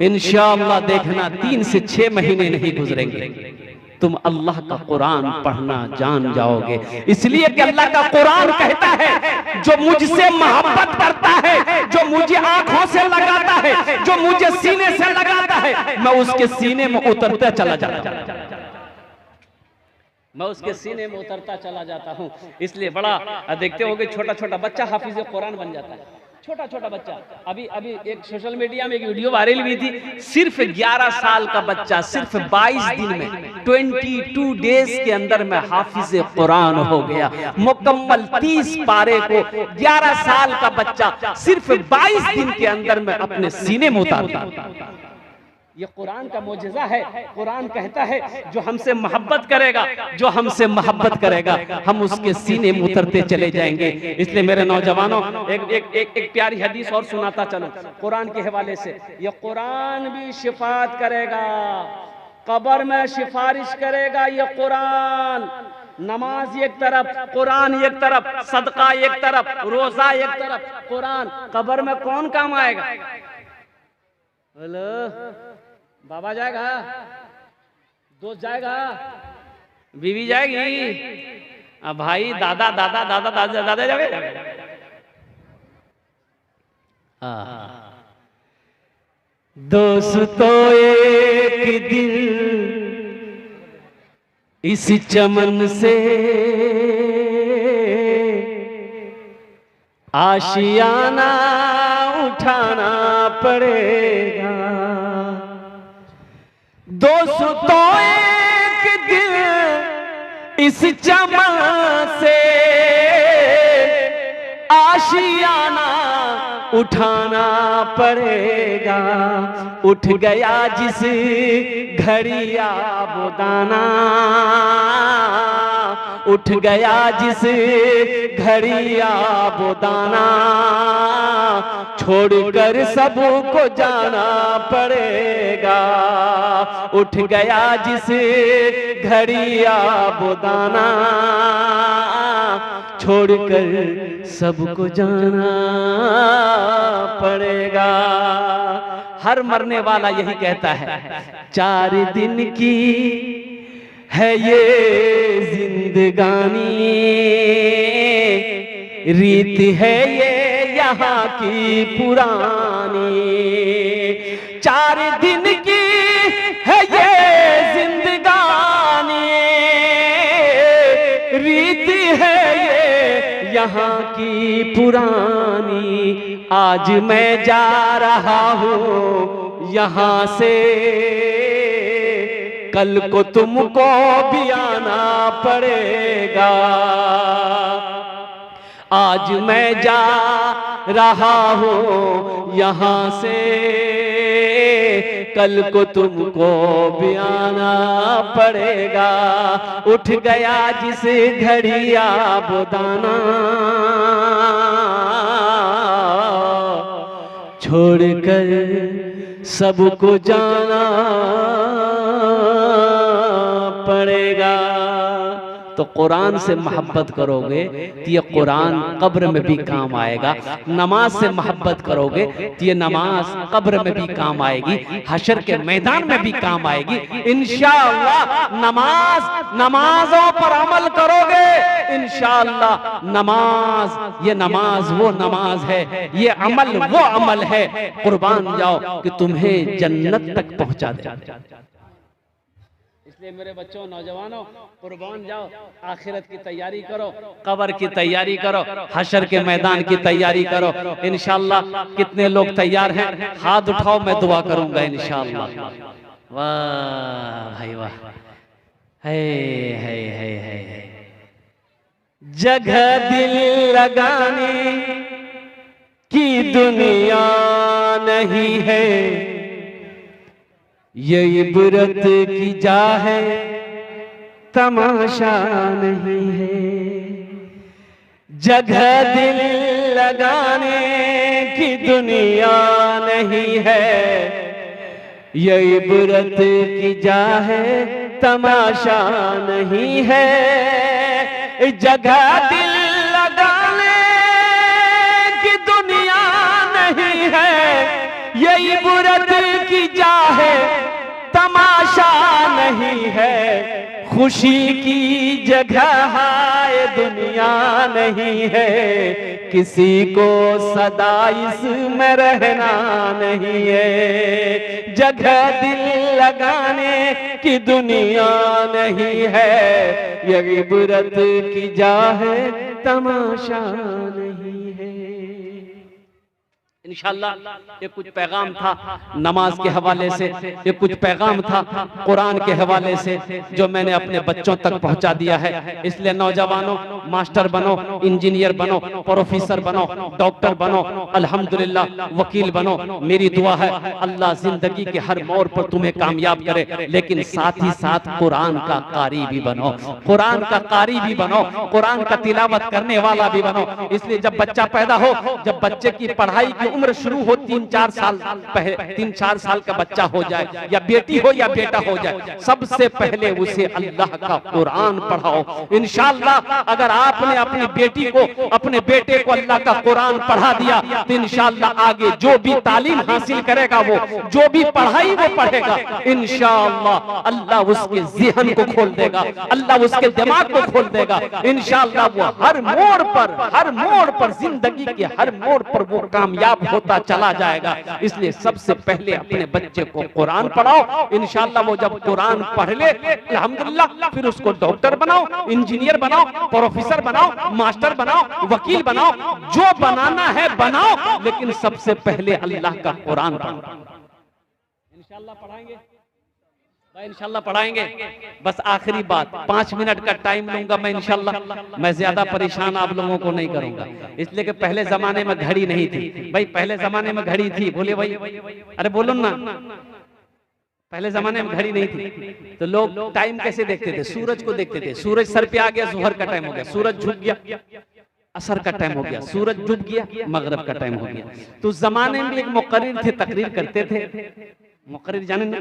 इंशाअल्लाह देखना 3 से 6 महीने नहीं गुजरेंगे, तुम अल्लाह का कुरान पढ़ना जान जाओगे। इसलिए कि अल्लाह का कुरान कहता है जो मुझसे मोहब्बत करता है, जो मुझे आंखों से लगाता है, जो मुझे सीने से लगाता है, मैं उसके सीने में उतरता चला जाता हूं, मैं उसके सीने में उतरता चला जाता हूं। इसलिए बड़ा देखते होगे छोटा छोटा बच्चा हाफिज कुरान बन जाता है, छोटा छोटा बच्चा। अभी एक सोशल मीडिया में एक वीडियो वायरल हुई थी, सिर्फ 11 साल का बच्चा सिर्फ 22 दिन में 22 डेज के अंदर में हाफिज कुरान हो गया, मुकम्मल 30 पारे को 11 साल का बच्चा सिर्फ 22 दिन के अंदर में अपने सीने में उतारता। ये कुरान का मोजज़ा है। कुरान कहता है जो हमसे मोहब्बत करेगा, जो हमसे मोहब्बत करेगा, हम उसके सीने में उतरते चले जाएंगे। इसलिए मेरे नौजवानों एक प्यारी हदीस और सुनाता चलो कुरान के हवाले से। ये कुरान भी शिफात करेगा, कब्र में सिफारिश करेगा। ये कुरान, नमाज एक तरफ, कुरान एक तरफ, सदका एक तरफ, रोजा एक तरफ, कुरान। कब्र में कौन काम आएगा? हेलो, बाबा जाएगा, दोस्त जाएगा, बीवी जाएगी, अब भाई दादा दादा दादा दादा दादा जाएगा। दोस्तों एक दिन इस चमन से आशियाना उठाना पड़ेगा। दोस्तों एक दिन इस चमन से आशियाना उठाना पड़ेगा। उठ गया जिस घड़ी आबोदाना, उठ गया जिस घड़ी आबोदाना, छोड़कर सबको जाना पड़ेगा। उठ गया जिस घड़ी आबोदाना, छोड़कर सबको जाना पड़ेगा। हर मरने वाला यही कहता है, 4 दिन की है ये जिंदगानी, रीत है ये यहाँ की पुरानी। 4 दिन की है ये जिंदगानी, रीत है ये यहाँ की पुरानी। आज मैं जा रहा हूँ यहाँ से, कल को तुमको भी आना पड़ेगा। आज मैं जा रहा हूँ यहाँ से, कल को तुमको भी आना पड़ेगा। उठ गया जिस घड़ी आबोदाना, छोड़कर सबको जाना पड़ेगा। तो कुरान से मोहब्बत करोगे तो ये कुरान कब्र में भी काम आएगा। नमाज से मोहब्बत करोगे तो ये नमाज कब्र में भी काम आएगी, हशर के मैदान में भी काम आएगी इंशाअल्लाह। नमाजों पर अमल करोगे इंशाअल्लाह। नमाज, ये नमाज वो नमाज है, ये अमल वो अमल है, कुर्बान जाओ कि तुम्हें जन्नत तक पहुंचा दे। इसलिए मेरे बच्चों, नौजवानों, कुर्बान जाओ, आखिरत की तैयारी करो, कब्र की तैयारी करो, हशर के मैदान की तैयारी करो इंशाअल्लाह। कितने लोग तैयार हैं? हाथ उठाओ, मैं दुआ करूंगा इंशाअल्लाह। वाह भाई वाह, है। जगह दिल लगाने की दुनिया नहीं है, ये इबरत की जा है, तमाशा नहीं है। जगह दिल लगाने की दुनिया नहीं है, ये इबरत की जा है, तमाशा नहीं है। जगह दिल लगाने की दुनिया नहीं है, ये इबरत की जा है, तमाशा नहीं है। खुशी की जगह है दुनिया नहीं है, किसी को सदा इसमें रहना नहीं है। जगह दिल लगाने की दुनिया नहीं है, ये इबरत की जा है, तमाशा नहीं है। इंशाअल्लाह ये कुछ पैगाम था नमाज के हवाले से, ये कुछ पैगाम था कुरान के हवाले से जो मैंने अपने बच्चों तक पहुंचा दिया है। इसलिए नौजवानों, मास्टर बनो, इंजीनियर बनो, प्रोफेसर बनो, डॉक्टर बनो, अल्हम्दुलिल्लाह वकील बनो। मेरी दुआ है अल्लाह जिंदगी के हर मोड़ पर तुम्हें कामयाब करे, लेकिन साथ ही साथ कुरान का कारी भी बनो, कुरान का कारी भी बनो, कुरान का तिलावत करने वाला भी बनो। इसलिए जब बच्चा पैदा हो, जब बच्चे की पढ़ाई की उम्र शुरू हो, 3-4 साल पहले, 3-4 साल का बच्चा हो जाए, या बेटी हो या बेटा हो जाए, सबसे पहले उसे अल्लाह का कुरान पढ़ाओ इंशाअल्लाह। अगर आपने अपनी बेटी को, अपने बेटे को अल्लाह का कुरान पढ़ा दिया तो इंशाअल्लाह आगे जो भी तालीम हासिल करेगा, वो जो भी पढ़ाई वो पढ़ेगा इंशाअल्लाह, अल्लाह उसके ज़हन को खोल देगा, अल्लाह उसके दिमाग को खोल देगा इंशाअल्लाह। वो हर मोड़ पर जिंदगी के हर मोड़ पर वो कामयाब होता चला जाएगा। इसलिए सबसे पहले अपने बच्चे को कुरान पढ़ाओ इंशाअल्लाह। वो जब कुरान पढ़ ले अल्हम्दुलिल्लाह, फिर उसको डॉक्टर बनाओ, इंजीनियर बनाओ, प्रोफेसर बनाओ, मास्टर बनाओ, वकील बनाओ, जो बनाना है बनाओ, लेकिन सबसे पहले अल्लाह का कुरान पढ़ो। इंशाअल्लाह पढ़ाएंगे भाई, इंशाअल्लाह पढ़ाएंगे। बस आखिरी बात, 5 मिनट का टाइम लूंगा मैं इंशाअल्लाह। मैं ज्यादा परेशान आप लोगों को नहीं करूंगा, इसलिए कि पहले जमाने में घड़ी नहीं थी भाई। पहले जमाने में घड़ी थी, बोले भाई, अरे बोलो ना, पहले जमाने में घड़ी नहीं थी तो लोग टाइम कैसे देखते थे? सूरज को देखते थे। सूरज सर पे आ गया, जोहर का टाइम हो गया, सूरज झुक गया, असर का टाइम हो गया, सूरज डूब गया, मगरिब का टाइम हो गया। तो उस जमाने में एक मुकर्रिर थे, तकरीर करते थे। मुकर्रिर जाने ना,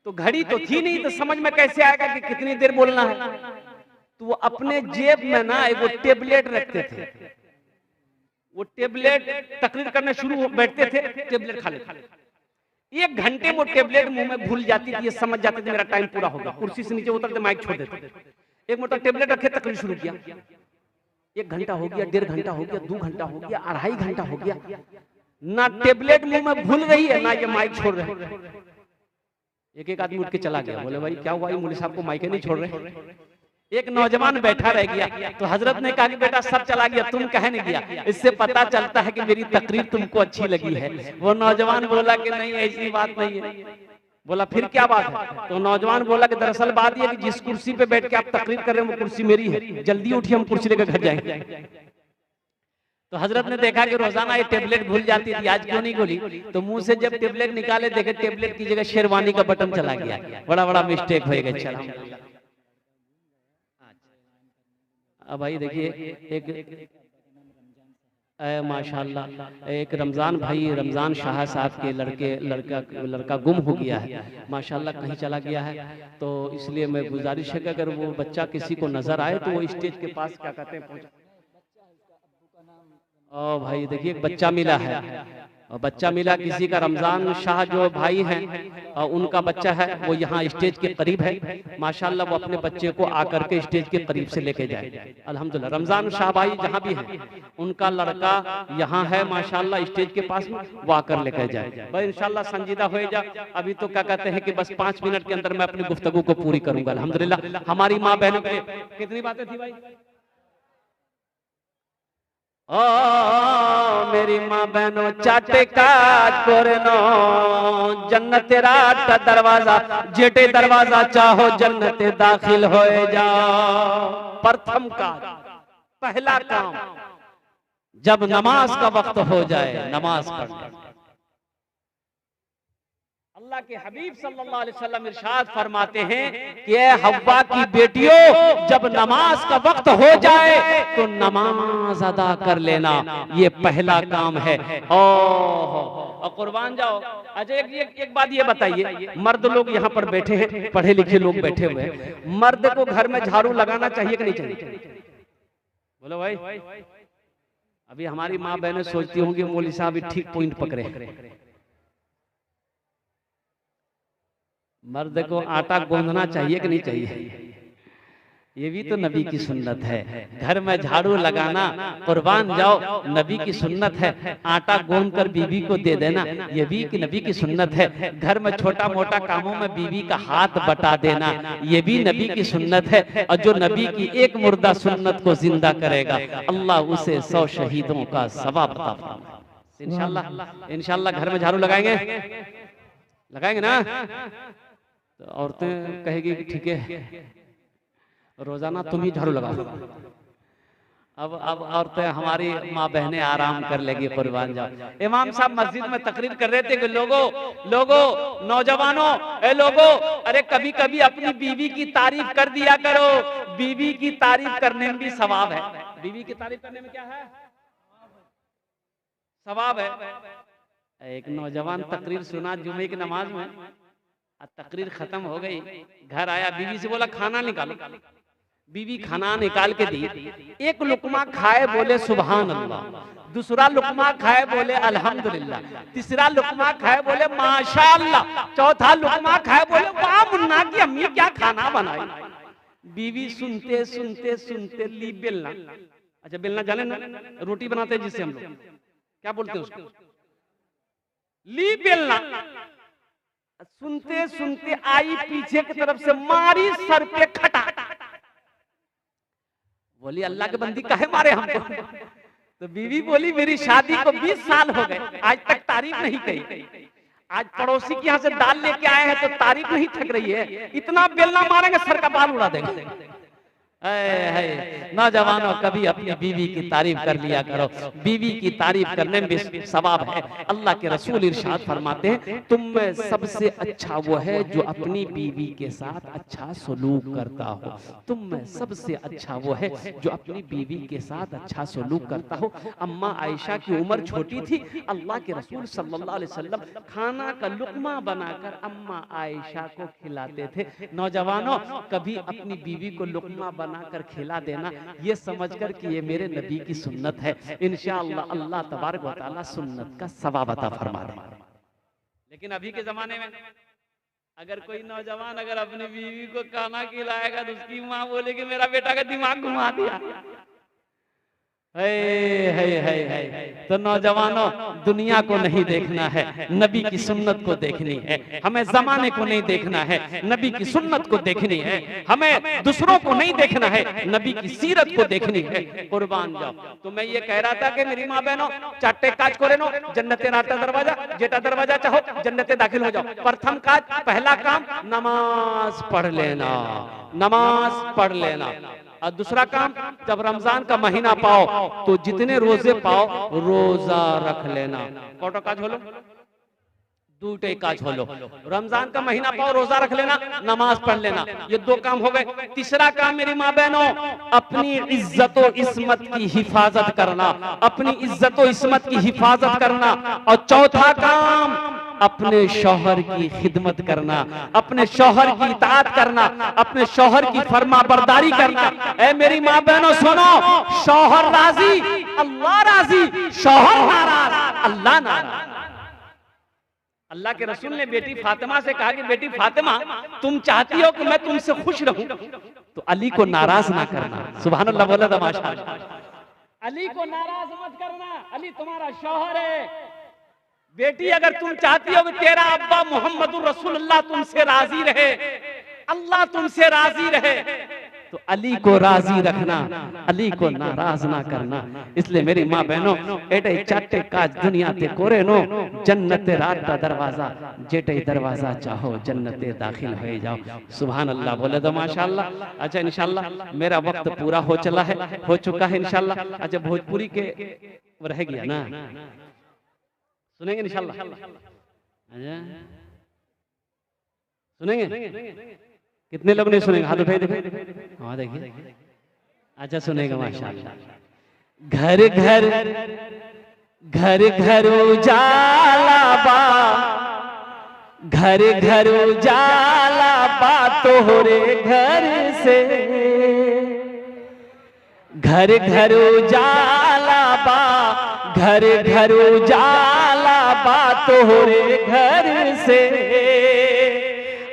तो घड़ी तो थी नहीं, तो समझ में कैसे आएगा कि कितनी देर बोलना है? तो वो अपने जेब में ना वो टेबलेट रखते थे, वो टेबलेट तकरीर करने शुरू बैठते थे, टेबलेट खा लेते। 1 घंटे वो टेबलेट मुंह में घुल जाती थी, ये समझ जाते थे मेरा टाइम पूरा होगा। कुर्सी से नीचे उतरते, माइक छोड़ देते, एक मोटा टेबलेट रखे, तकरीर शुरू किया। 1 घंटा हो गया, 1.5 घंटा हो गया, 2 घंटा हो गया, 2.5 घंटा हो गया, ना टेबलेट मुंह में घुल रही है, ना ये माइक छोड़ रहे। एक आदमी उठ के चला गया, बोले भाई क्या हुआ, मौलवी साहब को माइक नहीं छोड़ रहे। एक नौजवान बैठा रह गया, तो हजरत ने कहा कि बेटा सब चला गया, तुम कहे नहीं गया? इससे पता चलता है कि मेरी तकरीर तुमको अच्छी लगी है। वो नौजवान बोला कि नहीं, ऐसी बात नहीं है। बोला फिर क्या बात है? तो नौजवान बोला कि दरअसल बात यह कि जिस कुर्सी पे बैठ के आप तकरीर कर रहे हैं वो कुर्सी मेरी है, जल्दी उठिए, हम कुर्सी लेकर घर जाएंगे। तो हजरत ने देखा कि रोजाना ये टेबलेट भूल जाती थी, आज क्यों नहीं भूली? तो मुंह से जब टेबलेट निकाले देखे टेबलेट की जगह शेरवानी का बटन चला गया। बड़ा बड़ा मिस्टेक हो गया। चला अब भाई देखिए एक माशाल्लाह एक रमजान भाई रमजान शाह साहब के लड़का गुम हो गया है माशाल्लाह, कहीं चला गया है। तो इसलिए मैं गुजारिश है कि अगर वो बच्चा किसी को नजर आए तो वो स्टेज के पास क्या कहते हैं पहुंचे। ओ भाई देखिए एक बच्चा मिला है, और बच्चा मिला किसी का, रमजान शाह जो भाई हैं और उनका बच्चा है, वो यहाँ स्टेज के करीब है माशाल्लाह। वो अपने बच्चे को आकर के स्टेज के करीब से लेके जाए अल्हम्दुलिल्लाह। रमजान शाह भाई जहाँ भी है उनका लड़का यहाँ है माशाल्लाह स्टेज के पास में, वो आकर लेकर जाए भाई इंशाल्लाह संजीदा हो जाए। अभी तो क्या कहते हैं कि बस 5 मिनट के अंदर मैं अपनी गुफ्तगू को पूरी करूंगा अल्हम्दुलिल्लाह। हमारी माँ बहनों के कितनी बातें थी भाई? ओ मेरी माँ बहनों चाटे काज करनो जन्नते रात का दरवाजा, जेटे दरवाजा चाहो जन्नते दाखिल हो जाओ। प्रथम काज, पहला काम, जब नमाज का वक्त हो जाए नमाज पढ़ना। अल्लाह के हबीब सल्लल्लाहु अलैहि वसल्लम इरशाद फरमाते हैं कि ए हव्वा की बेटियों, जब नमाज का वक्त हो जाए तो नमाज अदा कर लेना, ये पहला काम है। और कुर्बान जाओ। अच्छा एक बात ये बताइए, मर्द लोग यहाँ पर बैठे हैं, पढ़े लिखे लोग बैठे हुए हैं, मर्द को घर में झाड़ू लगाना चाहिए कि नहीं चाहिए? बोलो भाई। अभी हमारी माँ बहनें सोचती होंगी मौलवी साहब ठीक पॉइंट पकड़े। मर्द को आटा गूंदना चाहिए कि नहीं चाहिए? ये भी तो नबी की सुन्नत है। घर में झाड़ू लगाना, कुर्बान जाओ, नबी की सुन्नत है। आटा गूंद कर बीवी को दे देना, ये भी कि नबी की सुन्नत है। घर में छोटा मोटा कामों में बीवी का हाथ बटा देना, ये भी नबी की सुन्नत है। और जो नबी की एक मुर्दा सुन्नत को जिंदा करेगा, अल्लाह उसे 100 शहीदों का सवाब अता फरमाएगा इंशाअल्लाह। इंशाअल्लाह घर में झाड़ू लगाएंगे ना? तो औरतें कहेगी कि ठीक है रोजाना तुम ही झाड़ू लगाओ। अब औरतें हमारी माँ बहनें आराम कर लेगी, कुर्बान जाओ। इमाम साहब मस्जिद में तकरीर कर रहे थे कि लोगों नौजवानों, अरे कभी कभी अपनी बीवी की तारीफ कर दिया करो। बीवी की तारीफ करने में भी सवाब है। बीवी की तारीफ करने में क्या है? सवाब है। एक नौजवान तकरीर सुना जुमे की नमाज में, तकरीर खत्म हो गई, घर आया, बीवी से बोला खाना निकालो। बीवी खाना निकाल के दी, एक लुकमा खाए बोले सुभान अल्लाह, दूसरा लुकमा खाए बोले अल्हम्दुलिल्लाह, तीसरा लुकमा खाए बोले माशाअल्लाह, चौथा लुकमा खाए बोले वाह मुन्ना की अम्मी क्या खाना बनाई। बीवी सुनते सुनते सुनते ली बेलना, अच्छा बेलना जाने ना, रोटी बनाते जिससे हम लोग क्या बोलते हैं उसको, ली बेलना। सुनते सुनते आई पीछे की तरफ से, मारी सर पे खटा। बोली अल्लाह के बंदी काहे मारे हमको? तो बीवी बोली मेरी शादी को 20 साल हो गए, आज तक तारीफ नहीं कही। आज पड़ोसी के यहाँ से दाल लेके आए हैं तो तारीफ नहीं थक रही है, इतना बेलना मारेंगे सर का बाल उड़ा देंगे। नौजवानों कभी अपनी बीवी की तारीफ कर लिया करो, बीवी की तारीफ करने में भी सवाब है। अल्लाह के रसूल इरशाद फरमाते हैं तुम में सबसे अच्छा वो है जो अपनी बीवी के साथ अच्छा सलूक करता हो। तुम में सबसे अच्छा वो है जो अपनी बीवी के साथ अच्छा सलूक करता हो। अम्मा आयशा की उम्र छोटी थी, अल्लाह के रसूल सल्लल्लाहु अलैहि वसल्लम खाना का लुकमा बनाकर अम्मा आयशा को खिलाते थे। नौजवानों कभी अपनी बीवी को लुकमा कर खिला देना, ये समझकर कि ये मेरे नबी की सुन्नत है। इंशाअल्लाह अल्लाह तबारक व तआला सुन्नत का सवाब अता फरमा दे। लेकिन अभी के जमाने में अगर कोई नौजवान अगर अपनी बीवी को खाना खिलाएगा तो उसकी माँ बोलेगी मेरा बेटा का दिमाग घुमा दिया। तो नौजवानों दुनिया को नहीं देखना है, नबी की सुन्नत को देखनी है। हमें जमाने को नहीं देखना है, नबी की सुन्नत को देखनी है। हमें दूसरों को नहीं देखना है, नबी की सीरत को देखनी है। कुर्बान जाओ। तो मैं ये कह रहा था कि मेरी माँ बहनों चाटे काज करे नो जन्नते राता दरवाजा, जेटा दरवाजा चाहो जन्नते दाखिल हो जाओ। प्रथम काज, पहला काम नमाज पढ़ लेना, नमाज पढ़ लेना। और दूसरा काम, जब रमजान का महीना पाओ तो जितने रोजे पाओ रोजा रख लेना। कोटो काज होलो, दूटे काज होलो। रमजान का महीना पाओ, रोजा रख लेना, नमाज पढ़ लेना, ये दो काम हो गए। तीसरा काम मेरी माँ बहनों, अपनी इज्जत और इस्मत की हिफाजत करना, अपनी इज्जत और इस्मत की हिफाजत करना। और चौथा काम, अपने शौहर की खिदमत करना, अपने शौहर की इताअत करना, अपने शौहर की फरमाबरदारी करना। ऐ मेरी माँ बहनों सुनो, शौहर राजी अल्लाह राजी, शौहर नाराज अल्लाह नाराज। अल्लाह के रसूल ने बेटी फातिमा से कहा कि बेटी फातिमा, तुम चाहती हो कि मैं तुमसे खुश रहूं तो अली को नाराज ना करना। सुभान अल्लाह बोला था माशाअल्लाह। अली को नाराज मत करना, अली तुम्हारा शौहर है। बेटी अगर तुम चाहती हो कि तेरा अब्बा मोहम्मदुर रसूलुल्लाह तुमसे राजी रहे, अल्लाह तुमसे राजी रहे, तो अली को राजी रखना, अली को नाराज ना करना। इसलिए मेरी माँ बहनों, एटे चाटे काज दुनिया ते कोरे नो, जन्नते रात का दरवाजा, जेटे दरवाजा चाहो जन्नते दाखिल हो जाओ। सुभान अल्लाह बोले तो माशाअल्लाह। अच्छा इंशाअल्लाह मेरा वक्त पूरा हो चला है, हो चुका है इंशाअल्लाह। अच्छा भोजपुरी के रह गया ना, सुनेंगे इंशाअल्लाह? सुनेंगे? कितने लोग नहीं सुनेंगे? हाथ उठाइए देखो। हाँ देखिए, अच्छा सुनेगा माशाअल्लाह। घर घर घर घर उजाला बा, घर घर उजाला बा तोहरे घर से, घर घर उजाला बा, घर घर उजाला बा तोहरे घर से,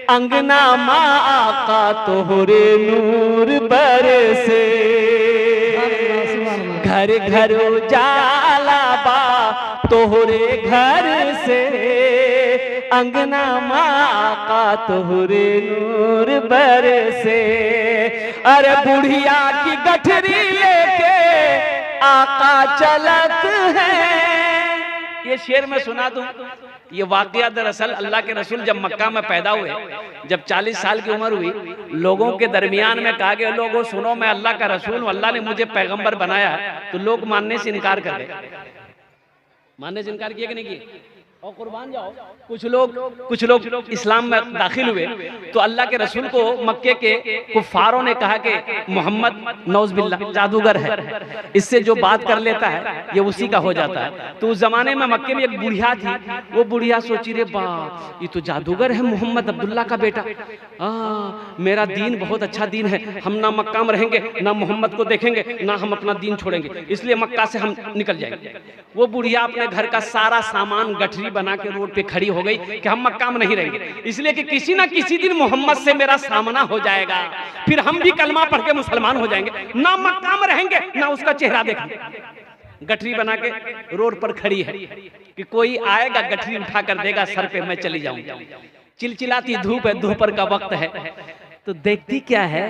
अंगना माँ आका तोहरे नूर बरसे, घर घर उजाला बा तोहरे घर से, अंगना माँ आका तोहरे नूर बरसे। अरे बुढ़िया की गठरी लेके आका चलत है। ये शेर में सुना दूं, ये वाकया दरअसल अल्लाह के रसूल जब मक्का में पैदा हुए, जब 40 साल की उम्र हुई, लोगों के दरमियान में कहा गया, लोगों सुनो मैं अल्लाह का रसूल हूं, अल्लाह ने मुझे पैगंबर बनाया। तो लोग मानने से इनकार कर गए। मानने से इनकार किया कि नहीं किया? और कुर्बान जाओ, कुछ लोग इस्लाम में दाखिल हुए तो अल्लाह के रसूल को मक्के के कुफारों ने कहा कि मोहम्मद नौज़बिल्लाह जादूगर है, इससे जो बात कर लेता है ये उसी का हो जाता है। तो उस जमाने में मक्के में एक बुढ़िया थी, वो बुढ़िया सोची रे बाप, ये तो जादूगर है मोहम्मद अब्दुल्ला का बेटा, मेरा दीन बहुत अच्छा दीन है, हम ना मक्का में रहेंगे ना मोहम्मद को देखेंगे ना हम अपना दीन छोड़ेंगे, इसलिए मक्का से हम निकल जाएंगे। वो बुढ़िया अपने घर का सारा सामान गठरी बना के रोड पे खड़ी हो गई कि हम मक्का में नहीं रहेंगे, इसलिए कि किसी ना किसी दिन मोहम्मद से मेरा सामना हो जाएगा, फिर हम भी कलमा पढ़ के मुसलमान हो जाएंगे, ना मक्का में रहेंगे ना उसका चेहरा देखेंगे। गठरी बना के रोड पर खड़ी है कि कोई आएगा गठरी उठा कर देगा सर पे, मैं चली जाऊंगी। चिलचिलाती धूप है, दोपहर का वक्त है, तो देखती क्या है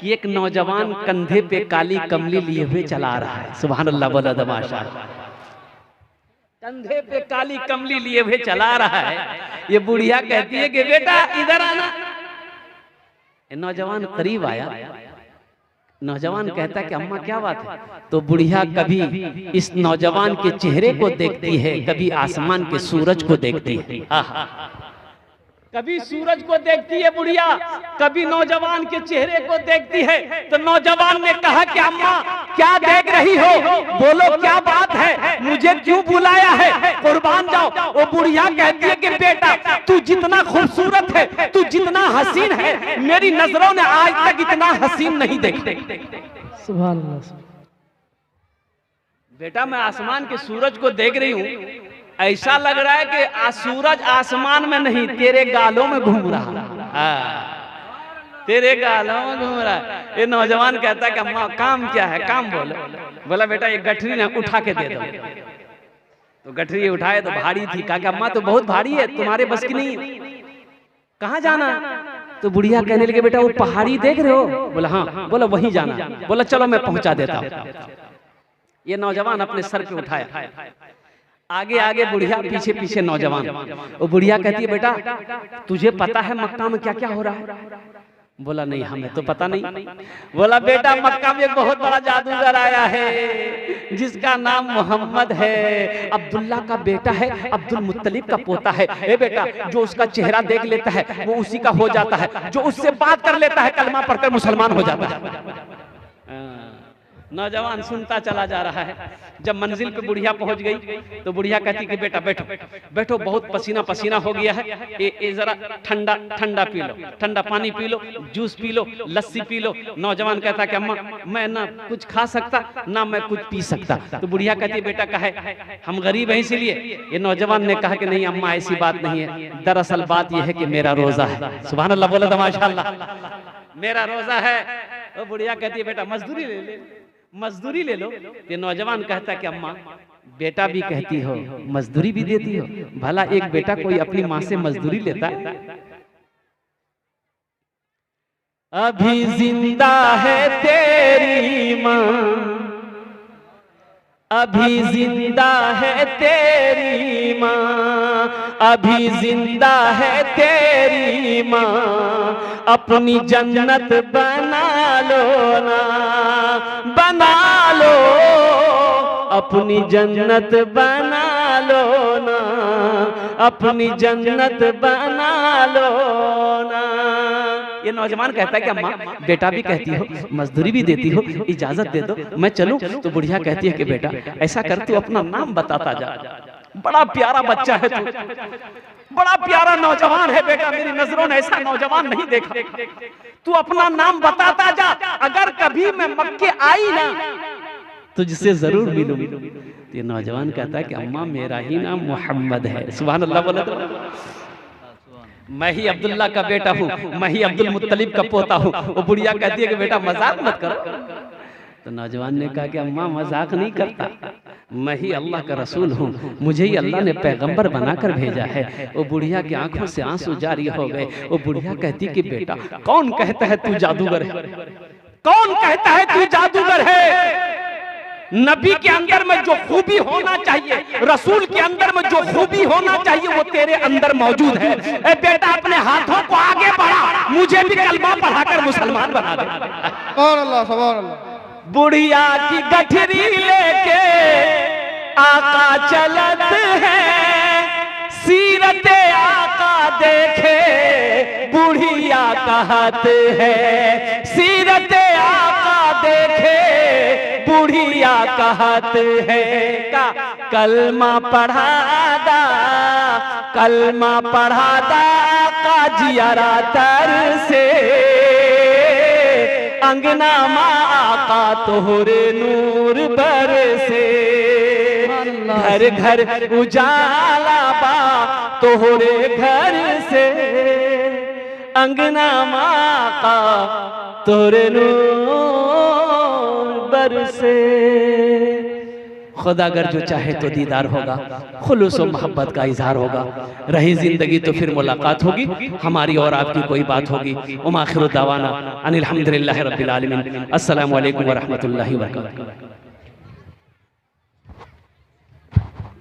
कि एक नौजवान कंधे पे काली कमली लिए हुए चला रहा है। सुभान अल्लाह बोला तमाशा, कंधे पे काली कमली लिए हुए चला रहा है। ये बुढ़िया कहती है कि बेटा इधर आना। नौजवान करीब आया, नौजवान कहता है कि अम्मा क्या बात है? तो बुढ़िया कभी इस नौजवान के चेहरे को देखती है, कभी आसमान के सूरज को देखती है। कभी सूरज को देखती है बुढ़िया, कभी नौजवान के चेहरे को देखती है। तो नौजवान ने कहा कि अम्मा क्या देख रही हो, बोलो क्या बात है, मुझे क्यों बुलाया है, कुर्बान जाओ। वो बुढ़िया कहती है कि बेटा तू जितना खूबसूरत है, तू जितना हसीन है, मेरी नजरों ने आज तक इतना हसीन नहीं देखी। सुभान अल्लाह। बेटा मैं आसमान के सूरज को देख रही हूँ, ऐसा लग रहा है कि सूरज आसमान में नहीं तेरे गालों में घूम रहा, तेरे गालों में घूम रहा है। ये नौजवान कहता है कि अम्मा काम क्या है, काम बोलो। बोला बेटा ये गठरी ना उठा के दे दो। तो गठरी उठाए तो भारी थी, कहा कि अम्मा तो बहुत भारी है, तुम्हारे बस की नहीं है, कहाँ जाना? तो बुढ़िया कहने लगे बेटा वो पहाड़ी देख रहे हो? बोला हाँ। बोला वहीं जाना। बोला चलो मैं पहुंचा देता हूँ। ये नौजवान अपने सर पे उठाया, आगे आगे बुढ़िया, पीछे पीछे नौजवान। वो बुढ़िया कहती है बेटा तुझे पता है मक्का में क्या क्या हो रहा है? बोला नहीं हमें तो पता नहीं। बोला बेटा मक्का में एक बहुत बड़ा जादूगर आया है जिसका नाम मोहम्मद है, अब्दुल्ला का बेटा है, अब्दुल मुत्तलिब का पोता है। ए बेटा जो उसका चेहरा देख लेता है वो उसी का हो जाता है, जो उससे बात कर लेता है कलमा पढ़कर मुसलमान हो जाता है। नौजवान सुनता चला जा रहा है। जब मंजिल पे बुढ़िया पहुंच गई तो बुढ़िया कहती कि बेटा बैठो बैठो, बहुत पसीना पसीना हो गया है, ये जरा ठंडा ठंडा पी लो, ठंडा पानी P low, juice P low, लस्सी पी लो। नौजवान कहता कि अम्मा मैं ना कुछ खा सकता ना मैं कुछ पी सकता। तो बुढ़िया कहती बेटा कहे हम गरीब हैं इसीलिए। ये नौजवान ने कहा कि नहीं अम्मा ऐसी बात नहीं है, दरअसल बात यह है कि मेरा रोजा है। सुभान अल्लाह बोला था माशाअल्लाह, मेरा रोजा है। वो बुढ़िया कहती है बेटा मजदूरी ले ले, मजदूरी ले लो। ये नौजवान कहता कि अम्मा बेटा भी कहती हो मजदूरी भी देती हो, भला एक बेटा कोई अपनी माँ से मजदूरी लेता है? अभी जिंदा है तेरी माँ, अभी जिंदा है तेरी माँ, अभी जिंदा है तेरी माँ, अपनी जन्नत बना लो ना, बना लो अपनी जन्नत बना लो ना, अपनी जन्नत बना लो ना। ये नौजवान कहता है कि अम्मा बेटा भी कहती हो मजदूरी भी देती हो, इजाजत दे दो मैं चलूं। तो बुढ़िया कहती है कि बेटा ऐसा कर तू अपना नाम बताता जा, बड़ा प्यारा बच्चा है तू, बड़ा प्यारा नौजवान है बेटा, मेरी नजरों ने ऐसा नौजवान नहीं देखा। तू अपना नाम बताता जा, अगर कभी मैं मक्के आई ना तुझसे जरूर मिलूं। ये नौजवान कहता है कि अम्मा मेरा ही नाम मोहम्मद है। सुभान अल्लाह बोला तो मैं ही अब्दुल्ला का बेटा हूँ, मैं ही अब्दुल मुत्तलिब का पोता हूँ। वो बुढ़िया कहती है कि बेटा मजाक मत करो। तो नौजवान ने कहा कि अम्मा मजाक नहीं करता, मैं ही अल्लाह का रसूल हूँ, मुझे ही अल्लाह ने पैगंबर बनाकर भेजा है। वो बुढ़िया की आंखों से आंसू जारी हो गए। वो बुढ़िया कहती कि बेटा कौन कहता है तू जादूगर है, कौन कहता है तू जादूगर है? नबी के अंदर में जो खूबी होना चाहिए, रसूल के अंदर में जो खूबी होना चाहिए वो तेरे अंदर मौजूद है। ए बेटा अपने हाथों को आगे बढ़ा, मुझे भी कलमा पढ़ाकर मुसलमान बना दे। सुभान अल्लाह, सुभान अल्लाह। बुढ़िया की गठरी लेके आका चलत है, सीरत आका देखे बुढ़िया कहत है, सीरत आका देखे बुढ़िया कहत है। का कलमा पढ़ादा, कलमा पढ़ादा का जियारा तर से, अंगना माँ आका तोहरे नूर बरसे, घर घर उजाला बा तोहरे घर से, अंगना माँ आका तोहरे नूर बरसे। खुदा अगर जो चाहे तो दीदार होगा, खुलूस और मोहब्बत का इजहार होगा। रही जिंदगी तो फिर मुलाकात होगी, हमारी और आपकी कोई बात होगी। उमा आखिरु दावाना अनिल हम्दुलिल्लाहि रब्बिल आलमीन। अस्सलामु अलैकुम व रहमतुल्लाहि व बरकातुहू।